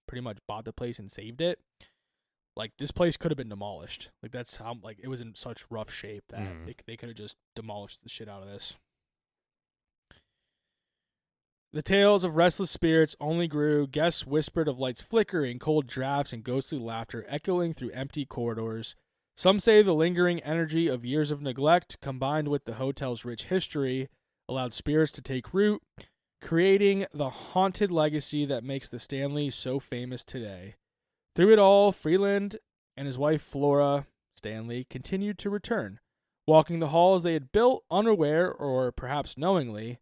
pretty much bought the place and saved it. Like, this place could have been demolished. Like, that's how, like, it was in such rough shape that they could have just demolished the shit out of this. The tales of restless spirits only grew. Guests whispered of lights flickering, cold drafts, and ghostly laughter echoing through empty corridors. Some say the lingering energy of years of neglect, combined with the hotel's rich history, allowed spirits to take root, creating the haunted legacy that makes the Stanley so famous today. Through it all, Freeland and his wife Flora Stanley continued to return, walking the halls they had built, unaware, or perhaps knowingly,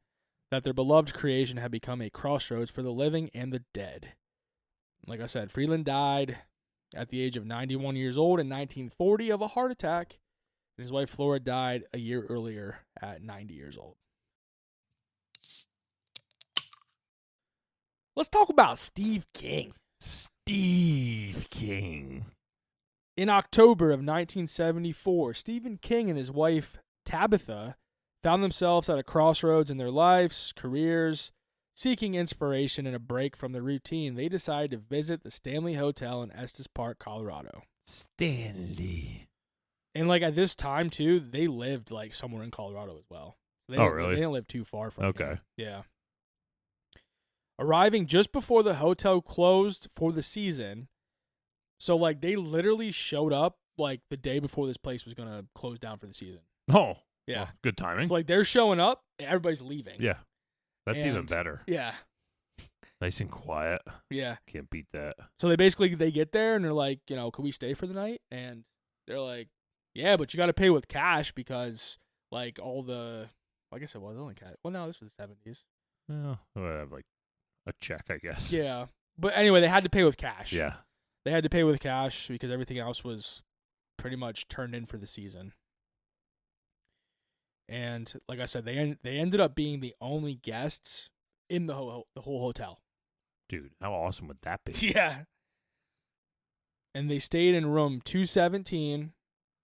that their beloved creation had become a crossroads for the living and the dead. Like I said, Freeland died at the age of 91 years old in 1940 of a heart attack, and his wife Flora died a year earlier at 90 years old. Let's talk about Steve King. Steve King. In October of 1974, Stephen King and his wife Tabitha found themselves at a crossroads in their lives, careers. Seeking inspiration and a break from the routine, they decided to visit the Stanley Hotel in Estes Park, Colorado. Stanley. And like at this time too, they lived like somewhere in Colorado as well. They Really? They didn't live too far from Okay. here. Yeah. Arriving just before the hotel closed for the season. So like they literally showed up like the day before this place was gonna close down for the season. Oh. Yeah. Well, good timing. It's like they're showing up, everybody's leaving. Yeah. That's even And- better. Yeah. Nice and quiet. Yeah. Can't beat that. So they get there and they're like, you know, can we stay for the night? And they're like, yeah, but you got to pay with cash because like all the, I guess it was only cash. Well, no, this was the 70s. Well, I would have like a check, I guess. Yeah. But anyway, they had to pay with cash. Yeah. They had to pay with cash because everything else was pretty much turned in for the season. And like I said, they ended up being the only guests in the whole hotel. Dude, how awesome would that be? Yeah. And they stayed in room 217,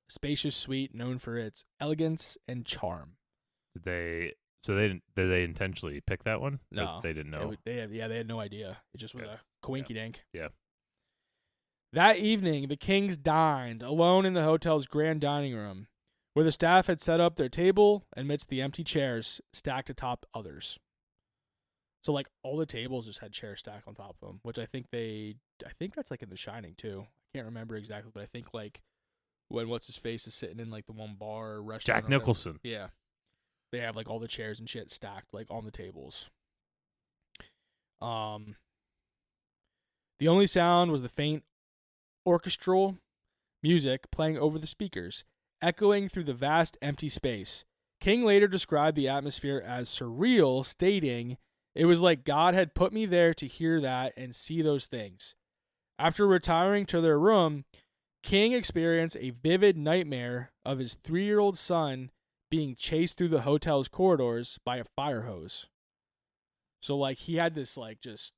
a spacious suite known for its elegance and charm. Did they intentionally pick that one? No. They didn't know. They had no idea. It just was a coinky-dink. Yeah. That evening, the Kings dined alone in the hotel's grand dining room, where the staff had set up their table amidst the empty chairs stacked atop others. So, like, all the tables just had chairs stacked on top of them, which I think that's, like, in The Shining, too. I can't remember exactly, but I think, like, when What's-His-Face is sitting in, like, the one bar or restaurant. Jack Nicholson. Yeah. They have, like, all the chairs and shit stacked, like, on the tables. The only sound was the faint orchestral music playing over the speakers, echoing through the vast empty space. King later described the atmosphere as surreal, stating, "It was like God had put me there to hear that and see those things." After retiring to their room, King experienced a vivid nightmare of his 3-year-old son being chased through the hotel's corridors by a fire hose. So, like, he had this, like, just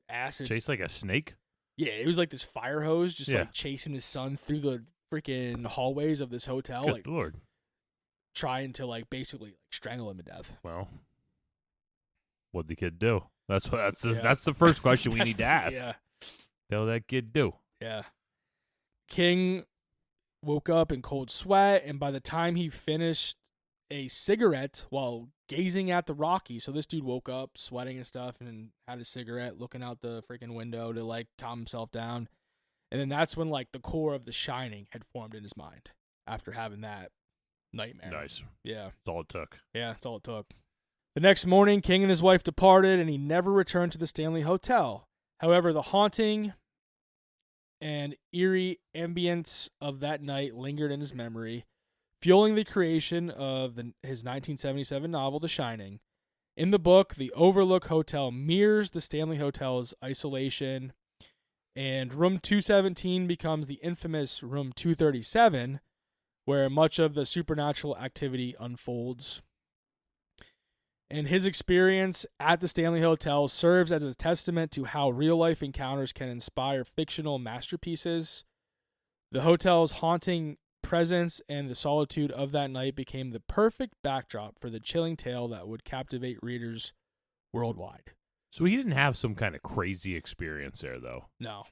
acid. Chase like a snake? Yeah, it was like this fire hose just, Yeah. like, chasing his son through the freaking hallways of this hotel. Good like, Lord. trying to, like, basically like, strangle him to death. Well, what'd the kid do? That's Yeah. that's the first question we That's need to ask. Yeah. What did that kid do? Yeah. King woke up in cold sweat, and by the time he finished a cigarette while gazing at the Rockies, so this dude woke up sweating and stuff and had a cigarette looking out the freaking window to, like, calm himself down. And then that's when, like, the core of The Shining had formed in his mind after having that nightmare. Nice. Yeah. That's all it took. Yeah, that's all it took. The next morning, King and his wife departed, and he never returned to the Stanley Hotel. However, the haunting and eerie ambience of that night lingered in his memory, fueling the creation of his 1977 novel, The Shining. In the book, the Overlook Hotel mirrors the Stanley Hotel's isolation, and Room 217 becomes the infamous Room 237, where much of the supernatural activity unfolds. And his experience at the Stanley Hotel serves as a testament to how real-life encounters can inspire fictional masterpieces. The hotel's haunting presence and the solitude of that night became the perfect backdrop for the chilling tale that would captivate readers worldwide. So he didn't have some kind of crazy experience there, though. No.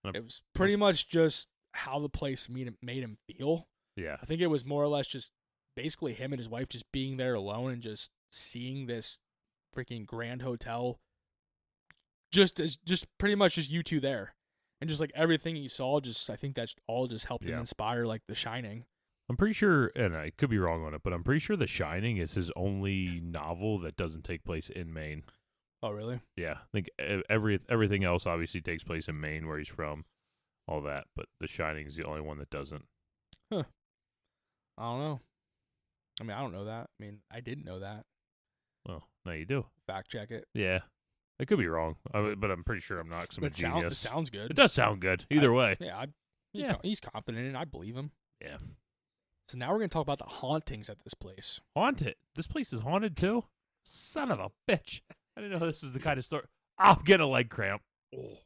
Um, It was pretty much just how the place made him feel. Yeah. I think it was more or less just basically him and his wife just being there alone and just seeing this freaking grand hotel, just pretty much just you two there, and just like everything he saw. Just I think that's all just helped him inspire like The Shining. I'm pretty sure, and I could be wrong on it, but I'm pretty sure The Shining is his only novel that doesn't take place in Maine. Oh, really? Yeah, I think everything else obviously takes place in Maine, where he's from, all that. But The Shining is the only one that doesn't. Huh. I don't know. I mean, I don't know that. I mean, I didn't know that. Well, now you do. Fact check it. Yeah, I could be wrong, but I'm pretty sure I'm not. 'Cause I'm a It genius. sounds good. It does sound good. Either way. Yeah, he's confident in it. I believe him. Yeah. So now we're going to talk about the hauntings at this place. Haunted. This place is haunted too? Son of a bitch. I didn't know this was the kind of story. I'll get a leg cramp. Oh.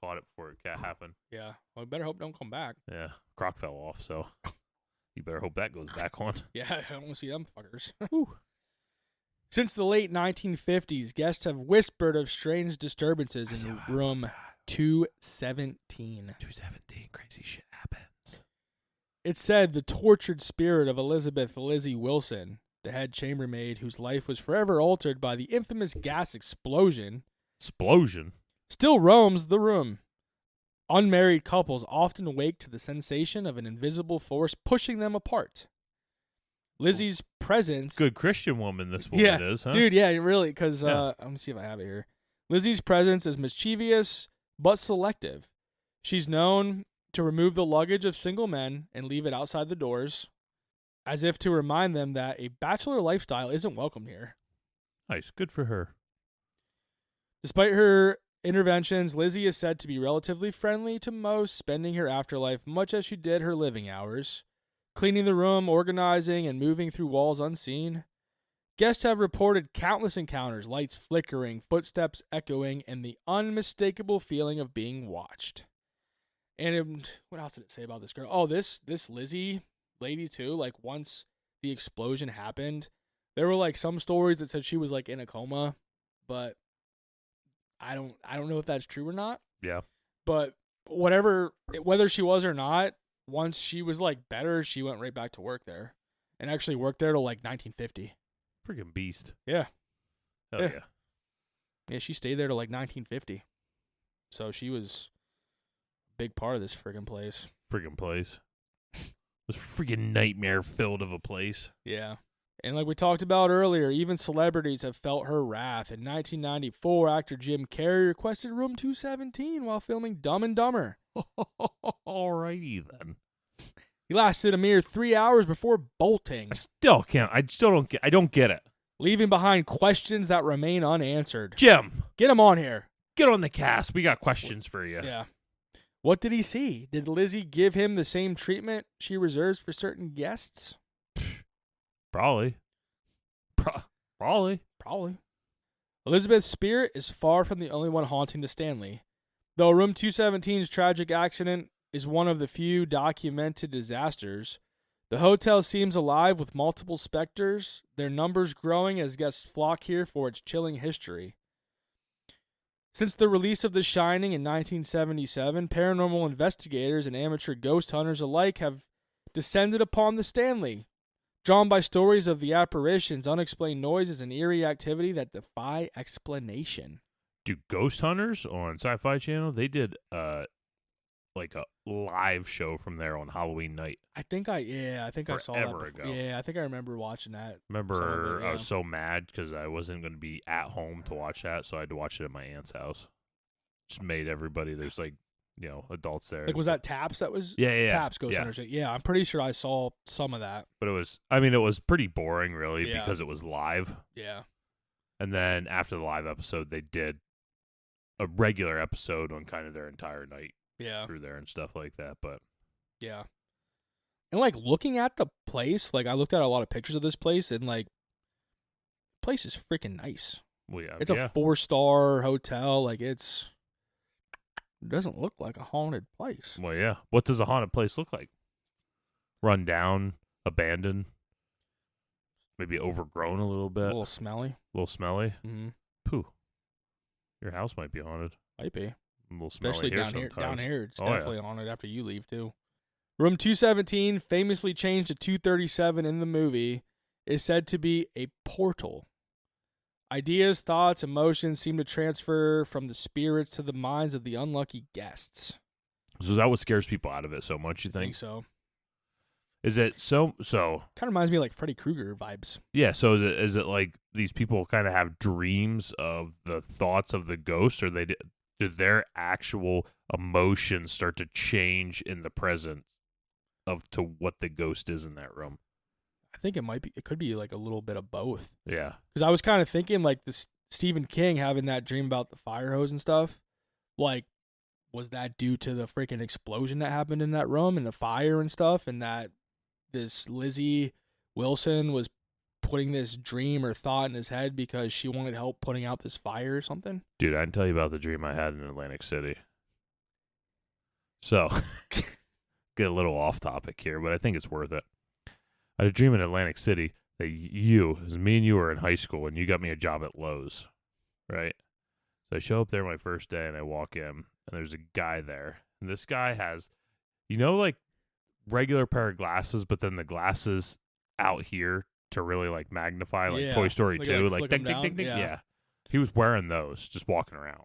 Caught it before it happened. Yeah. Well, we better hope don't come back. Yeah. Croc fell off, so you better hope that goes back on. Yeah, I don't want to see them fuckers. Since the late 1950s, guests have whispered of strange disturbances in room 217. 217. Crazy shit happens. It's said the tortured spirit of Elizabeth Lizzie Wilson, the head chambermaid whose life was forever altered by the infamous gas explosion, still roams the room. Unmarried couples often wake to the sensation of an invisible force pushing them apart. Lizzie's presence... Good Christian woman this woman is, huh? Dude, yeah, really, because let me see if I have it here. Lizzie's presence is mischievous but selective. She's known to remove the luggage of single men and leave it outside the doors, as if to remind them that a bachelor lifestyle isn't welcome here. Nice. Good for her. Despite her interventions, Lizzie is said to be relatively friendly to most, spending her afterlife much as she did her living hours, cleaning the room, organizing, and moving through walls unseen. Guests have reported countless encounters, lights flickering, footsteps echoing, and the unmistakable feeling of being watched. And what else did it say about this girl? Oh, this Lizzie lady too. Like once the explosion happened, there were like some stories that said she was like in a coma, but I don't know if that's true or not. Yeah. But whether she was or not, once she was like better, she went right back to work there, and actually worked there till like 1950. Freaking beast. Yeah. Hell yeah. Yeah, she stayed there till like 1950. So she was a big part of this friggin' place. This freaking nightmare filled of a place. Yeah. And like we talked about earlier, even celebrities have felt her wrath. In 1994, actor Jim Carrey requested room 217 while filming Dumb and Dumber. Alrighty then. He lasted a mere 3 hours before bolting. I don't get it. Leaving behind questions that remain unanswered. Jim, get him on here. Get on the cast. We got questions for you. Yeah. What did he see? Did Lizzie give him the same treatment she reserves for certain guests? Probably. Probably. Probably. Elizabeth's spirit is far from the only one haunting the Stanley. Though Room 217's tragic accident is one of the few documented disasters, the hotel seems alive with multiple specters, their numbers growing as guests flock here for its chilling history. Since the release of The Shining in 1977, paranormal investigators and amateur ghost hunters alike have descended upon the Stanley, drawn by stories of the apparitions, unexplained noises, and eerie activity that defy explanation. Dude, Ghost Hunters on Sci-Fi Channel, they did like a live show from there on Halloween night. I think I saw that Forever ago. Yeah, I think I remember watching that. Remember, yeah. I was so mad because I wasn't going to be at home to watch that, so I had to watch it at my aunt's house. Just made everybody, there's like, adults there. Like, was that Taps that was? Yeah. Taps Ghost Hunters. Yeah, I'm pretty sure I saw some of that. But it was pretty boring, really, because it was live. Yeah. And then after the live episode, they did a regular episode on kind of their entire night through there and stuff like that. But yeah. And like looking at the place, like I looked at a lot of pictures of this place, and like, the place is freaking nice. well, yeah, It's a 4-star hotel. Like it doesn't look like a haunted place. Well, yeah. What does a haunted place look like? Run down, abandoned, maybe overgrown a little bit, A little smelly. smelly. Mm-hmm. Pooh. Your house might be haunted. Might be. A little smelly Especially here down here. sometimes. Down here, it's Oh, yeah. definitely haunted after you leave too. Room 217, famously changed to 237 in the movie, is said to be a portal. Ideas, thoughts, emotions seem to transfer from the spirits to the minds of the unlucky guests. So is that what scares people out of it so much, you I think think? so. Is it so Kind of reminds me of like Freddy Krueger vibes. yeah, so is it like these people kind of have dreams of the thoughts of the ghost, or do their actual emotions start to change in the present to what the ghost is in that room? I think it could be like a little bit of both. Yeah. Because I was kind of thinking like this Stephen King having that dream about the fire hose and stuff. Like, was that due to the freaking explosion that happened in that room and the fire and stuff, and that this Lizzie Wilson was putting this dream or thought in his head because she wanted help putting out this fire or something? Dude, I can tell you about the dream I had in Atlantic City. So, get a little off topic here, but I think it's worth it. I had a dream in Atlantic City that me and you were in high school, and you got me a job at Lowe's, right? So I show up there my first day, and I walk in, and there's a guy there. And this guy has, like, regular pair of glasses, but then the glasses out here to really, like, magnify, like Toy Story 2. Like ding, ding, ding, ding. Yeah. He was wearing those, just walking around.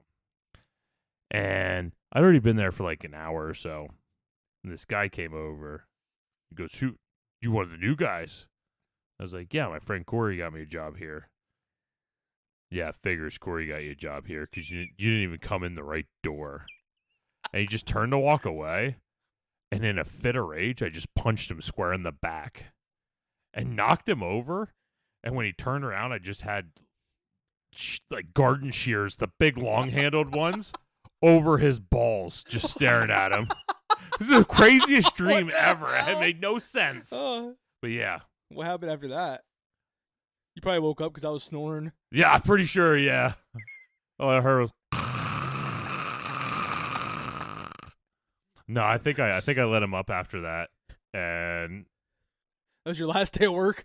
And I'd already been there for, like, an hour or so. And this guy came over. He goes, "Shoot, you one of the new guys?" I was like, "Yeah, my friend Corey got me a job here." "Yeah, figures Corey got you a job here because you didn't even come in the right door." And he just turned to walk away. And in a fit of rage, I just punched him square in the back and knocked him over. And when he turned around, I just had like garden shears, the big long-handled ones, over his balls, just staring at him. This is the craziest dream ever. It made no sense. But yeah. What happened after that? You probably woke up because I was snoring. Yeah, I'm pretty sure, yeah. All I heard was... No, I think I let him up after that. And... That was your last day of work?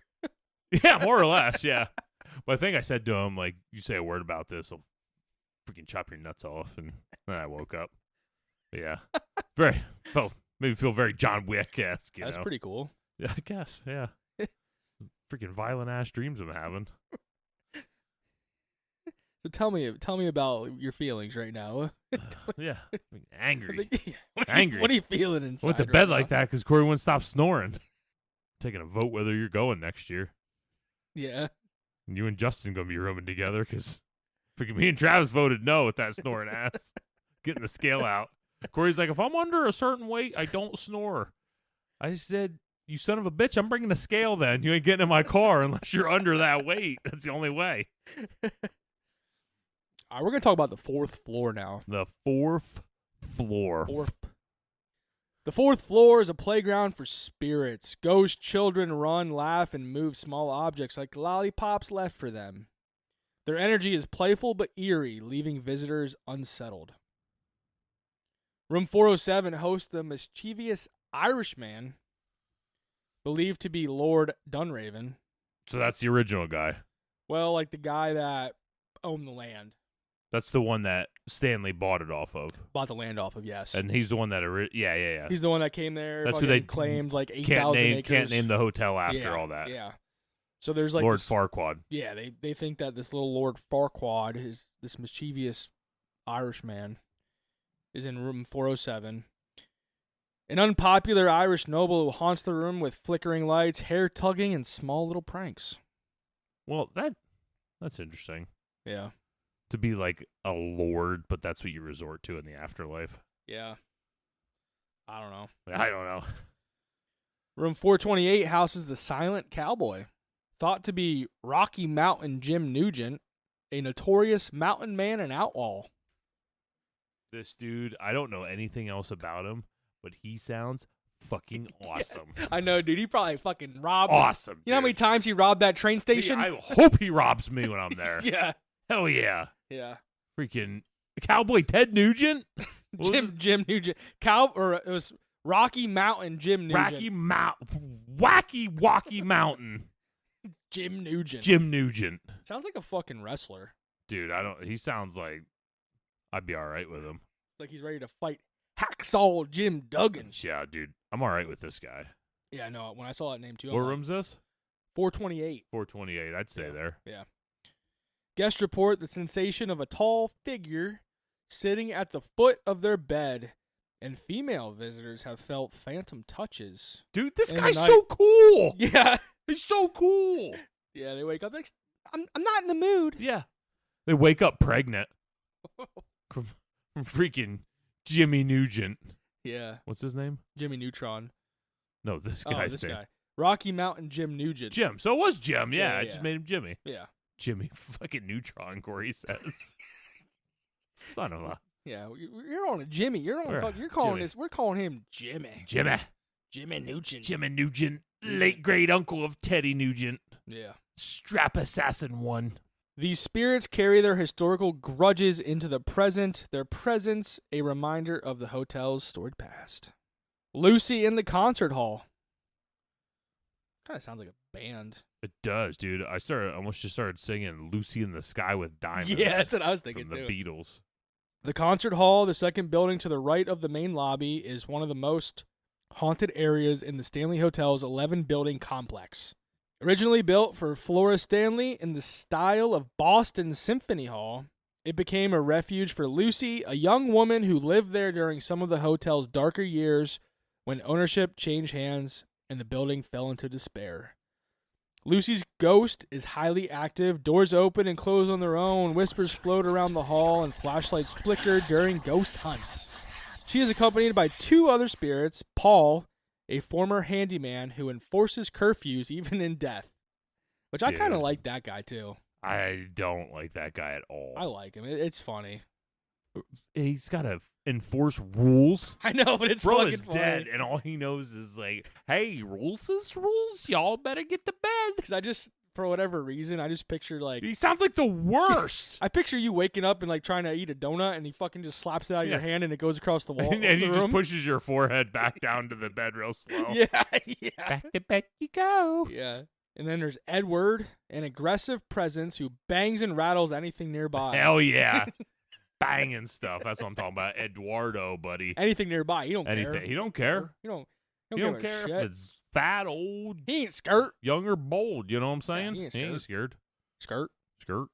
Yeah, more or less, yeah. But I think I said to him, like, "You say a word about this, I'll freaking chop your nuts off." And then I woke up. But yeah. Made me feel very John Wick-esque, That's pretty cool. Yeah, I guess, yeah. Freaking violent-ass dreams I'm having. So tell me about your feelings right now. Yeah, angry. Angry. What are you feeling inside? I went to bed like that because Corey wouldn't stop snoring. Taking a vote whether you're going next year. Yeah. And you and Justin going to be rooming together because me and Travis voted no with that snoring ass. Getting the scale out. Corey's like, "If I'm under a certain weight, I don't snore." I said, "You son of a bitch, I'm bringing a scale then. You ain't getting in my car unless you're under that weight. That's the only way." All right, we're going to talk about the 4th floor now. The 4th floor. The 4th floor is a playground for spirits. Ghost children run, laugh, and move small objects like lollipops left for them. Their energy is playful but eerie, leaving visitors unsettled. Room 407 hosts the mischievous Irishman, believed to be Lord Dunraven. So that's the original guy. Well, like the guy that owned the land. That's the one that Stanley bought it off of. Bought the land off of, yes. And he's the one that, yeah. He's the one that came there. That's who they claimed like 8,000 acres. Can't name the hotel after all that. Yeah. So there's like Lord Farquaad. Yeah, they think that this little Lord Farquaad, is this mischievous Irishman, is in room 407. An unpopular Irish noble who haunts the room with flickering lights, hair tugging, and small little pranks. Well, that's interesting. Yeah. To be like a lord, but that's what you resort to in the afterlife. Yeah. I don't know. I don't know. Room 428 houses the Silent Cowboy, thought to be Rocky Mountain Jim Nugent, a notorious mountain man and outlaw. This dude, I don't know anything else about him, but he sounds fucking awesome. Yeah, I know, dude. He probably fucking robbed. Awesome. You know how many times he robbed that train station? I hope he robs me when I'm there. Yeah. Hell yeah. Yeah. Freaking Cowboy Ted Nugent? Jim Nugent. It was Rocky Mountain Jim Nugent. Wacky Walkie Mountain. Jim Nugent. Jim Nugent. Sounds like a fucking wrestler. Dude, he sounds like I'd be all right with him. Like he's ready to fight Hacksaw Jim Duggan. Yeah, dude. I'm all right with this guy. Yeah, I know. When I saw that name too. What room's this? 428. 428. I'd stay there. Yeah. Guests report the sensation of a tall figure sitting at the foot of their bed, and female visitors have felt phantom touches. Dude, this guy's so cool. Yeah. He's so cool. Yeah, they wake up like, I'm not in the mood. Yeah. They wake up pregnant from freaking Jimmy Nugent. Yeah. What's his name? Jimmy Neutron. No, this guy's name. Guy. Rocky Mountain Jim Nugent. Jim. So it was Jim. Yeah, I yeah. just made him Jimmy. Yeah. Jimmy fucking Neutron, Corey says. Son of a. Yeah, you're on a Jimmy. You're calling Jimmy. this. We're calling him Jimmy. Jimmy Nugent. Jimmy Nugent, late great uncle of Teddy Nugent. Yeah. Strap Assassin 1. These spirits carry their historical grudges into the present, their presence a reminder of the hotel's storied past. Lucy in the concert hall. Kind of sounds like a band. It does, dude. I almost just started singing Lucy in the Sky with Diamonds. Yeah, that's what I was thinking from the Beatles. The concert hall, the second building to the right of the main lobby, is one of the most haunted areas in the Stanley Hotel's 11-building complex. Originally built for Flora Stanley in the style of Boston Symphony Hall, it became a refuge for Lucy, a young woman who lived there during some of the hotel's darker years when ownership changed hands and the building fell into despair. Lucy's ghost is highly active. Doors open and close on their own. Whispers float around the hall and flashlights flicker during ghost hunts. She is accompanied by 2 other spirits, Paul, a former handyman who enforces curfews even in death. Which I kind of like that guy too. I don't like that guy at all. I like him. It's funny. He's got to enforce rules. I know, but it's Bro fucking is funny. dead, and all he knows is like, hey, rules is rules. Y'all better get to bed. Because for whatever reason, I just picture like... He sounds like the worst. I picture you waking up and like trying to eat a donut, and he fucking just slaps it out of your hand, and it goes across the wall. and he just pushes your forehead back down to the bed real slow. Yeah. Back to bed you go. Yeah. And then there's Edward, an aggressive presence who bangs and rattles anything nearby. Hell yeah. Banging stuff. That's what I'm talking about. Eduardo, buddy. Anything nearby. He don't care. He don't care. He don't care shit. if it's fat, old, He ain't skirt. young, or bold. You know what I'm saying? he ain't He ain't scared. Skirt. Skirt.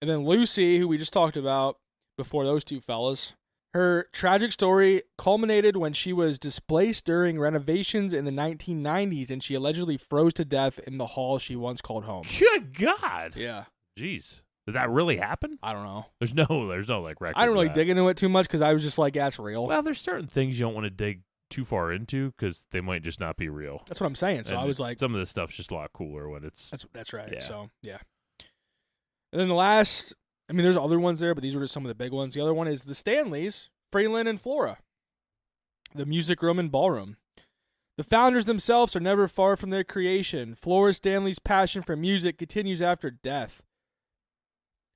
And then Lucy, who we just talked about before those 2 fellas, her tragic story culminated when she was displaced during renovations in the 1990s, and she allegedly froze to death in the hall she once called home. Good God. Yeah. Jeez. Did that really happen? I don't know. There's no like record. I don't of really that. dig into it too much because I was just like, that's real. Well, there's certain things you don't want to dig too far into because they might just not be real. That's what I'm saying. So And I was like, some of this stuff's just a lot cooler when it's. that's right. Yeah. So, yeah. And then the last, I mean, there's other ones there, but these were just some of the big ones. The other one is the Stanleys, Freelan and Flora. the music room and ballroom. The founders themselves are never far from their creation. Flora Stanley's passion for music continues after death.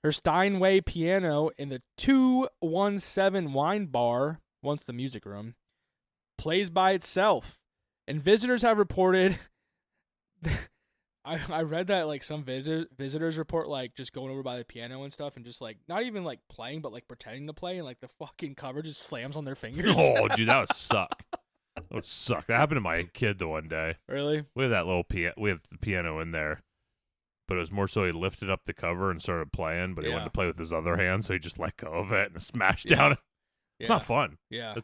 Her Steinway piano in the 217 Wine Bar, once the music room, plays by itself. And visitors have reported... I read that like some visitors report like just going over by the piano and stuff and just like not even like playing but like pretending to play and like the fucking cover just slams on their fingers. Oh, dude, that would suck. That would suck. That happened to my kid the one day. Really? We have that little we have the piano in there, but it was more so he lifted up the cover and started playing, but he wanted to play with his other hand, so he just let go of it and smashed down. It's not fun. Yeah.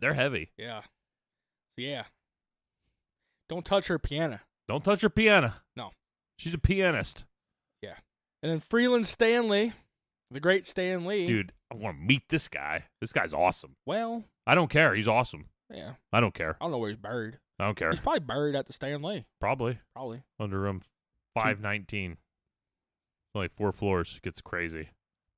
They're heavy. Yeah. Yeah. Don't touch her piano. Don't touch her piano. No. She's a pianist. Yeah. And then Freelan Stanley, the great Stanley. Dude, I want to meet this guy. This guy's awesome. Well. I don't care. He's awesome. Yeah. I don't care. I don't know where he's buried. I don't care. He's probably buried at the Stanley. Probably. Probably. Under room 519. Only 4 floors. It gets crazy.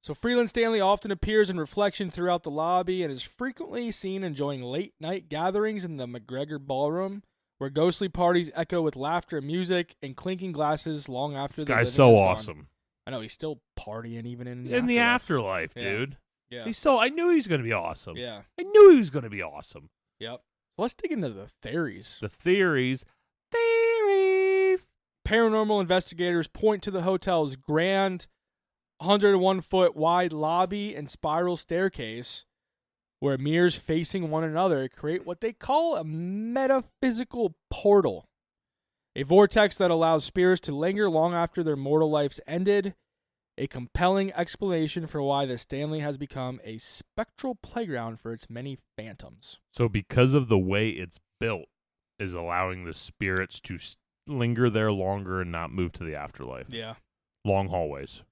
So Freelan Stanley often appears in reflection throughout the lobby and is frequently seen enjoying late-night gatherings in the McGregor Ballroom, where ghostly parties echo with laughter and music and clinking glasses long after this the guy's living so is gone. awesome. I know, he's still partying even in the afterlife. afterlife, dude. Yeah. I knew he was going to be awesome. Yeah. I knew he was going to be awesome. Yep. So let's dig into the theories. The theories. Theories. Paranormal investigators point to the hotel's grand 101-foot wide lobby and spiral staircase where mirrors facing one another create what they call a metaphysical portal, a vortex that allows spirits to linger long after their mortal lives ended, a compelling explanation for why the Stanley has become a spectral playground for its many phantoms. So because of the way it's built is allowing the spirits to linger there longer and not move to the afterlife. Yeah. Long hallways.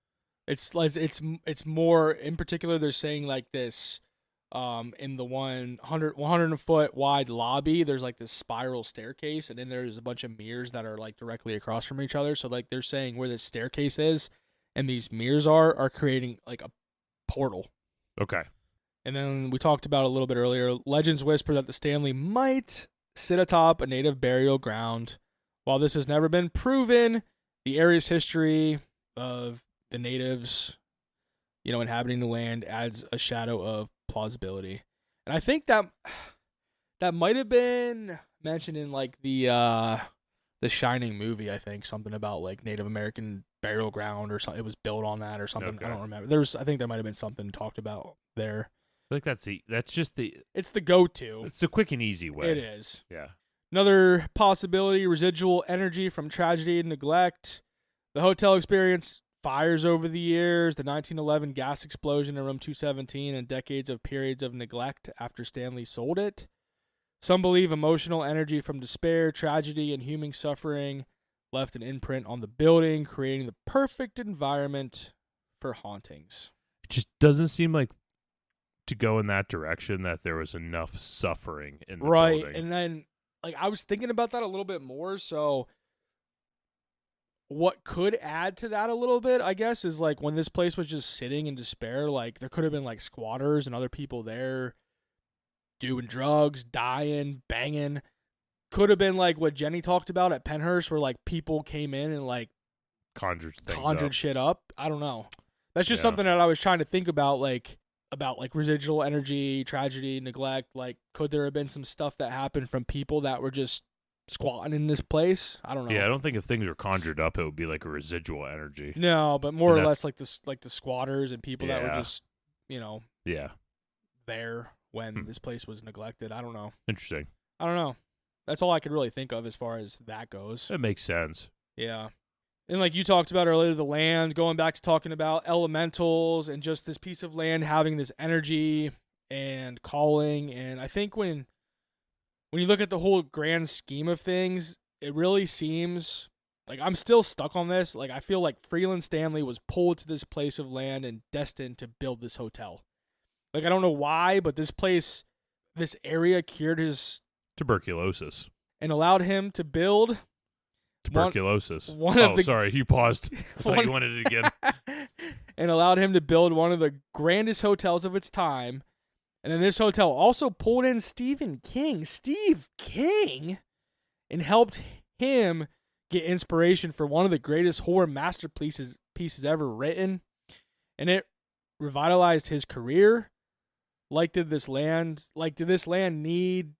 It's more, in particular, they're saying like this, in the 100 foot wide lobby, there's like this spiral staircase, and then there's a bunch of mirrors that are like directly across from each other. So like they're saying where this staircase is and these mirrors are creating like a portal. Okay. And then we talked about a little bit earlier, legends whisper that the Stanley might sit atop a native burial ground. While this has never been proven, the area's history of the natives, inhabiting the land adds a shadow of plausibility. And I think that might have been mentioned in like the Shining movie. I think something about like Native American burial ground or something. It was built on that or something. Okay. I don't remember. I think there might have been something talked about there. I think It's the go-to. It's a quick and easy way. It is. Yeah. Another possibility, residual energy from tragedy and neglect. The hotel experienced fires over the years, the 1911 gas explosion in room 217, and decades of periods of neglect after Stanley sold it. Some believe emotional energy from despair, tragedy, and human suffering left an imprint on the building, creating the perfect environment for hauntings. It just doesn't seem like to go in that direction that there was enough suffering in the building. Right, and then like I was thinking about that a little bit more, so what could add to that a little bit, I guess, is like when this place was just sitting in despair, like there could have been like squatters and other people there doing drugs, dying, banging. Could have been like what Jenny talked about at Penhurst, where like people came in and like conjured shit up. I don't know. That's just something that I was trying to think about residual energy, tragedy, neglect. Like, could there have been some stuff that happened from people that were just squatting in this place? I don't know. Yeah, I don't think if things were conjured up, it would be like a residual energy. No, but more or less like the squatters and people that were just, there when this place was neglected. I don't know. Interesting. I don't know. That's all I could really think of as far as that goes. It makes sense. Yeah. And like you talked about earlier, the land, going back to talking about elementals and just this piece of land having this energy and calling. And I think when you look at the whole grand scheme of things, it really seems like I'm still stuck on this. Like I feel like Freelan Stanley was pulled to this place of land and destined to build this hotel. Like I don't know why, but this area cured his tuberculosis and allowed him to build tuberculosis. Sorry, you paused. I thought you wanted it again. And allowed him to build one of the grandest hotels of its time, And then this hotel also pulled in Steve King, and helped him get inspiration for one of the greatest horror masterpieces ever written. And it revitalized his career. Did this land need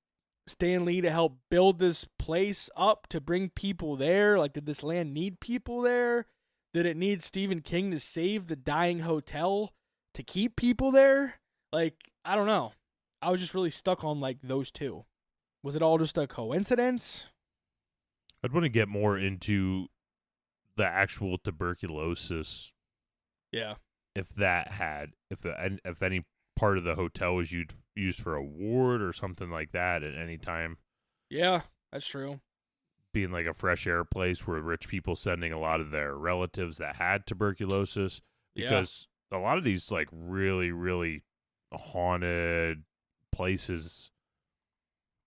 Stan Lee to help build this place up to bring people there? Did this land need people there? Did it need Stephen King to save the dying hotel to keep people there? I don't know. I was just really stuck on those two. Was it all just a coincidence? I'd want to get more into the actual tuberculosis. Yeah. If any part of the hotel was used for a ward or something like that at any time. Yeah, that's true. Being like a fresh air place where rich people sending a lot of their relatives that had tuberculosis, because a lot of these really, really haunted places,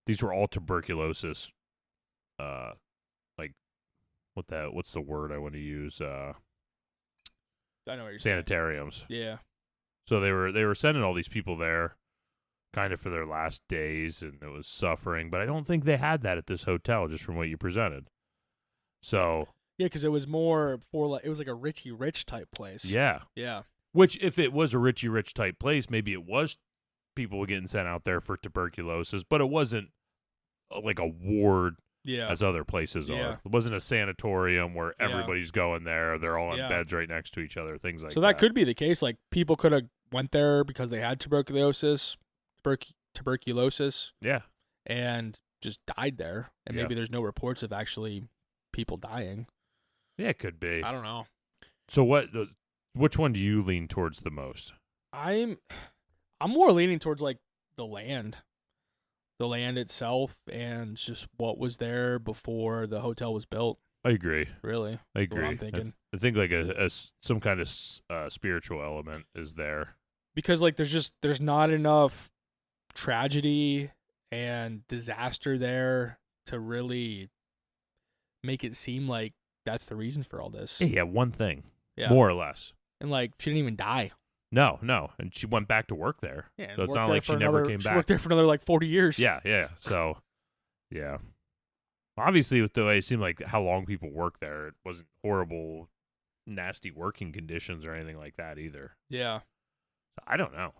these were all tuberculosis. What's the word I want to use? I know what you're sanitariums. saying. Yeah. So they were sending all these people there kind of for their last days, and it was suffering. But I don't think they had that at this hotel, just from what you presented. So yeah, because it was more for it was like a Richie Rich type place. Yeah. Yeah. Which, if it was a Richie Rich type place, maybe it was people getting sent out there for tuberculosis, but it wasn't like a ward as other places are. It wasn't a sanatorium where everybody's going there. They're all in beds right next to each other, things like that. So that could be the case. People could have went there because they had tuberculosis. Yeah. And just died there. And maybe there's no reports of actually people dying. Yeah, it could be. I don't know. So which one do you lean towards the most? I'm more leaning towards the land. The land itself and just what was there before the hotel was built. I agree. Really? I agree. I'm thinking. I think some kind of spiritual element is there. Because there's not enough tragedy and disaster there to really make it seem like that's the reason for all this. Yeah, one thing. Yeah. More or less. And she didn't even die. No. And she went back to work there. Yeah, so it's not like she never came back. She worked there for another 40 years. Yeah. So, yeah. Obviously, with the way it seemed like how long people work there, it wasn't horrible, nasty working conditions or anything like that either. Yeah. So I don't know.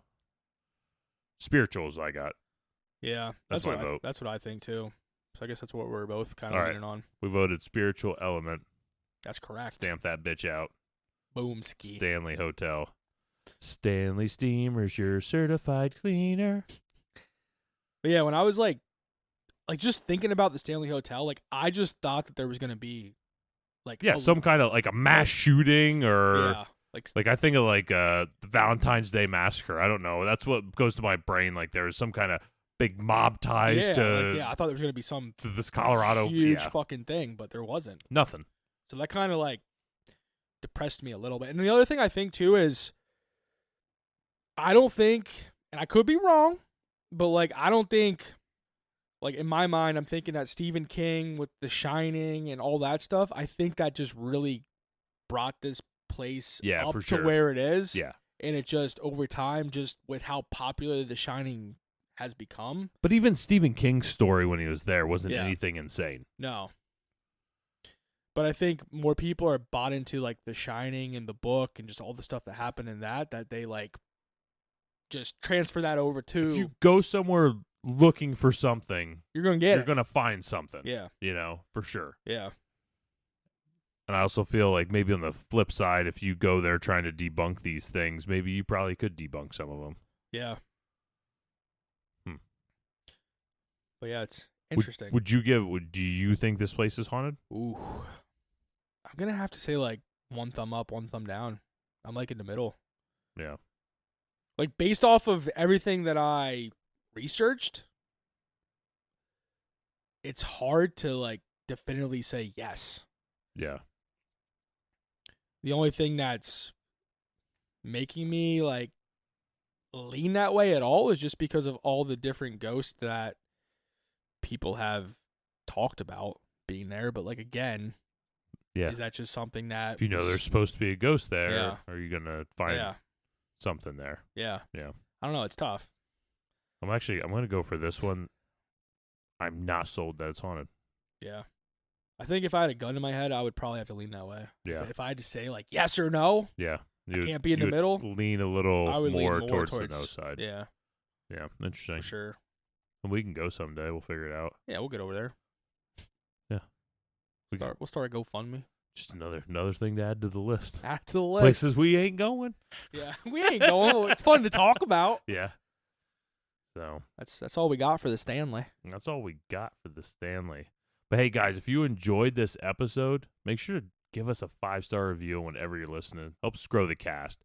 Spirituals I got. Yeah. That's what I vote. That's what I think too. So I guess that's what we're both kind of leaning on. We voted spiritual element. That's correct. Stamp that bitch out. Boom ski. Stanley Hotel. Stanley Steamer's your certified cleaner. But yeah, when I was just thinking about the Stanley Hotel, I just thought that there was gonna be some kind of a mass shooting or I think of the Valentine's Day massacre. I don't know. That's what goes to my brain. There was some kind of big mob ties to. I thought there was gonna be some to this Colorado huge fucking thing, but there wasn't. Nothing. So that kind of depressed me a little bit. And the other thing I think too is, I don't think, and I could be wrong, but I don't think, in my mind, I'm thinking that Stephen King with The Shining and all that stuff, I think that just really brought this place up for to sure. where it is. Yeah. And it just, over time, just with how popular The Shining has become. But even Stephen King's story when he was there wasn't anything insane. No. But I think more people are bought into The Shining and the book and just all the stuff that happened in that they just transfer that over to. If you go somewhere looking for something, you're going to get it. You're going to find something. Yeah. For sure. Yeah. And I also feel like maybe on the flip side, if you go there trying to debunk these things, maybe you probably could debunk some of them. Yeah. But yeah, it's interesting. Do you think this place is haunted? Ooh. I'm going to have to say one thumb up, one thumb down. I'm in the middle. Yeah. Based off of everything that I researched, it's hard to definitively say yes. Yeah. The only thing that's making me lean that way at all is just because of all the different ghosts that people have talked about being there. But again, is that just something that if there's supposed to be a ghost there, Yeah. are you gonna find something there? Yeah. Yeah. I don't know. It's tough. I'm going to go for this one. I'm not sold that it's haunted. Yeah. I think if I had a gun in my head, I would probably have to lean that way. Yeah. If I had to say, like, yes or no, Yeah. I can't be in the middle. Lean a little I would lean more more towards the no side. Yeah, Yeah. Interesting. for sure. And we can go someday. We'll figure it out. Yeah, we'll get over there. Yeah. We'll start a GoFundMe. Just another thing to add to the list. Add to the list. Places we ain't going. Yeah, we ain't going. It's fun to talk about. Yeah. So That's all we got for the Stanley. that's all we got for the Stanley. But hey, guys, if you enjoyed this episode, make sure to give us a 5-star review whenever you're listening. Helps grow the cast.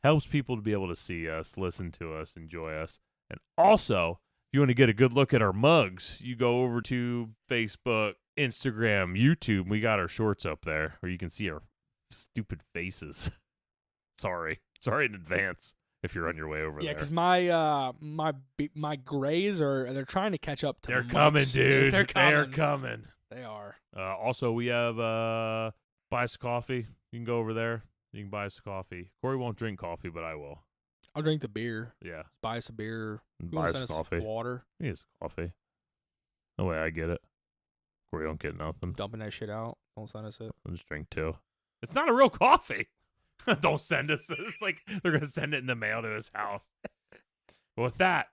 Helps people to be able to see us, listen to us, enjoy us. And also, if you want to get a good look at our mugs, you go over to Facebook, Instagram, YouTube. We got our shorts up there where you can see our stupid faces. Sorry in advance if you're on your way over Yeah, there. because my grays they're trying to catch up to They're my coming, mugs. dude. They're coming. They're coming. They are. Also, we have buy us coffee. You can go over there. You can buy us coffee. Corey won't drink coffee, but I will. I'll drink the beer. Yeah. Buy us a beer. You Buy wanna us send coffee. Water. He has coffee. No way I get it. Corey don't get nothing. Dumping that shit out. Don't send us it. I'll just drink 2. It's not a real coffee. Don't send us. It's like they're going to send it in the mail to his house. But with that,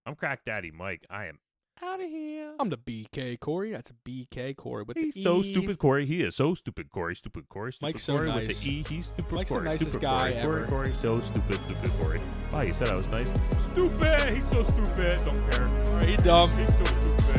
I'm Crack Daddy Mike. I am out of here. I'm the BK Corey. That's BK Corey with He's the so E. stupid, Corey. He is so stupid, Corey. Stupid Corey. Stupid Mike's so Corey nice. with the E. He's stupid, Mike's the Corey. nicest Stupid guy Corey. ever. Corey, so stupid, Corey. Wow, you said I was nice. Stupid. He's so stupid. Don't care. He's dumb. He's so stupid.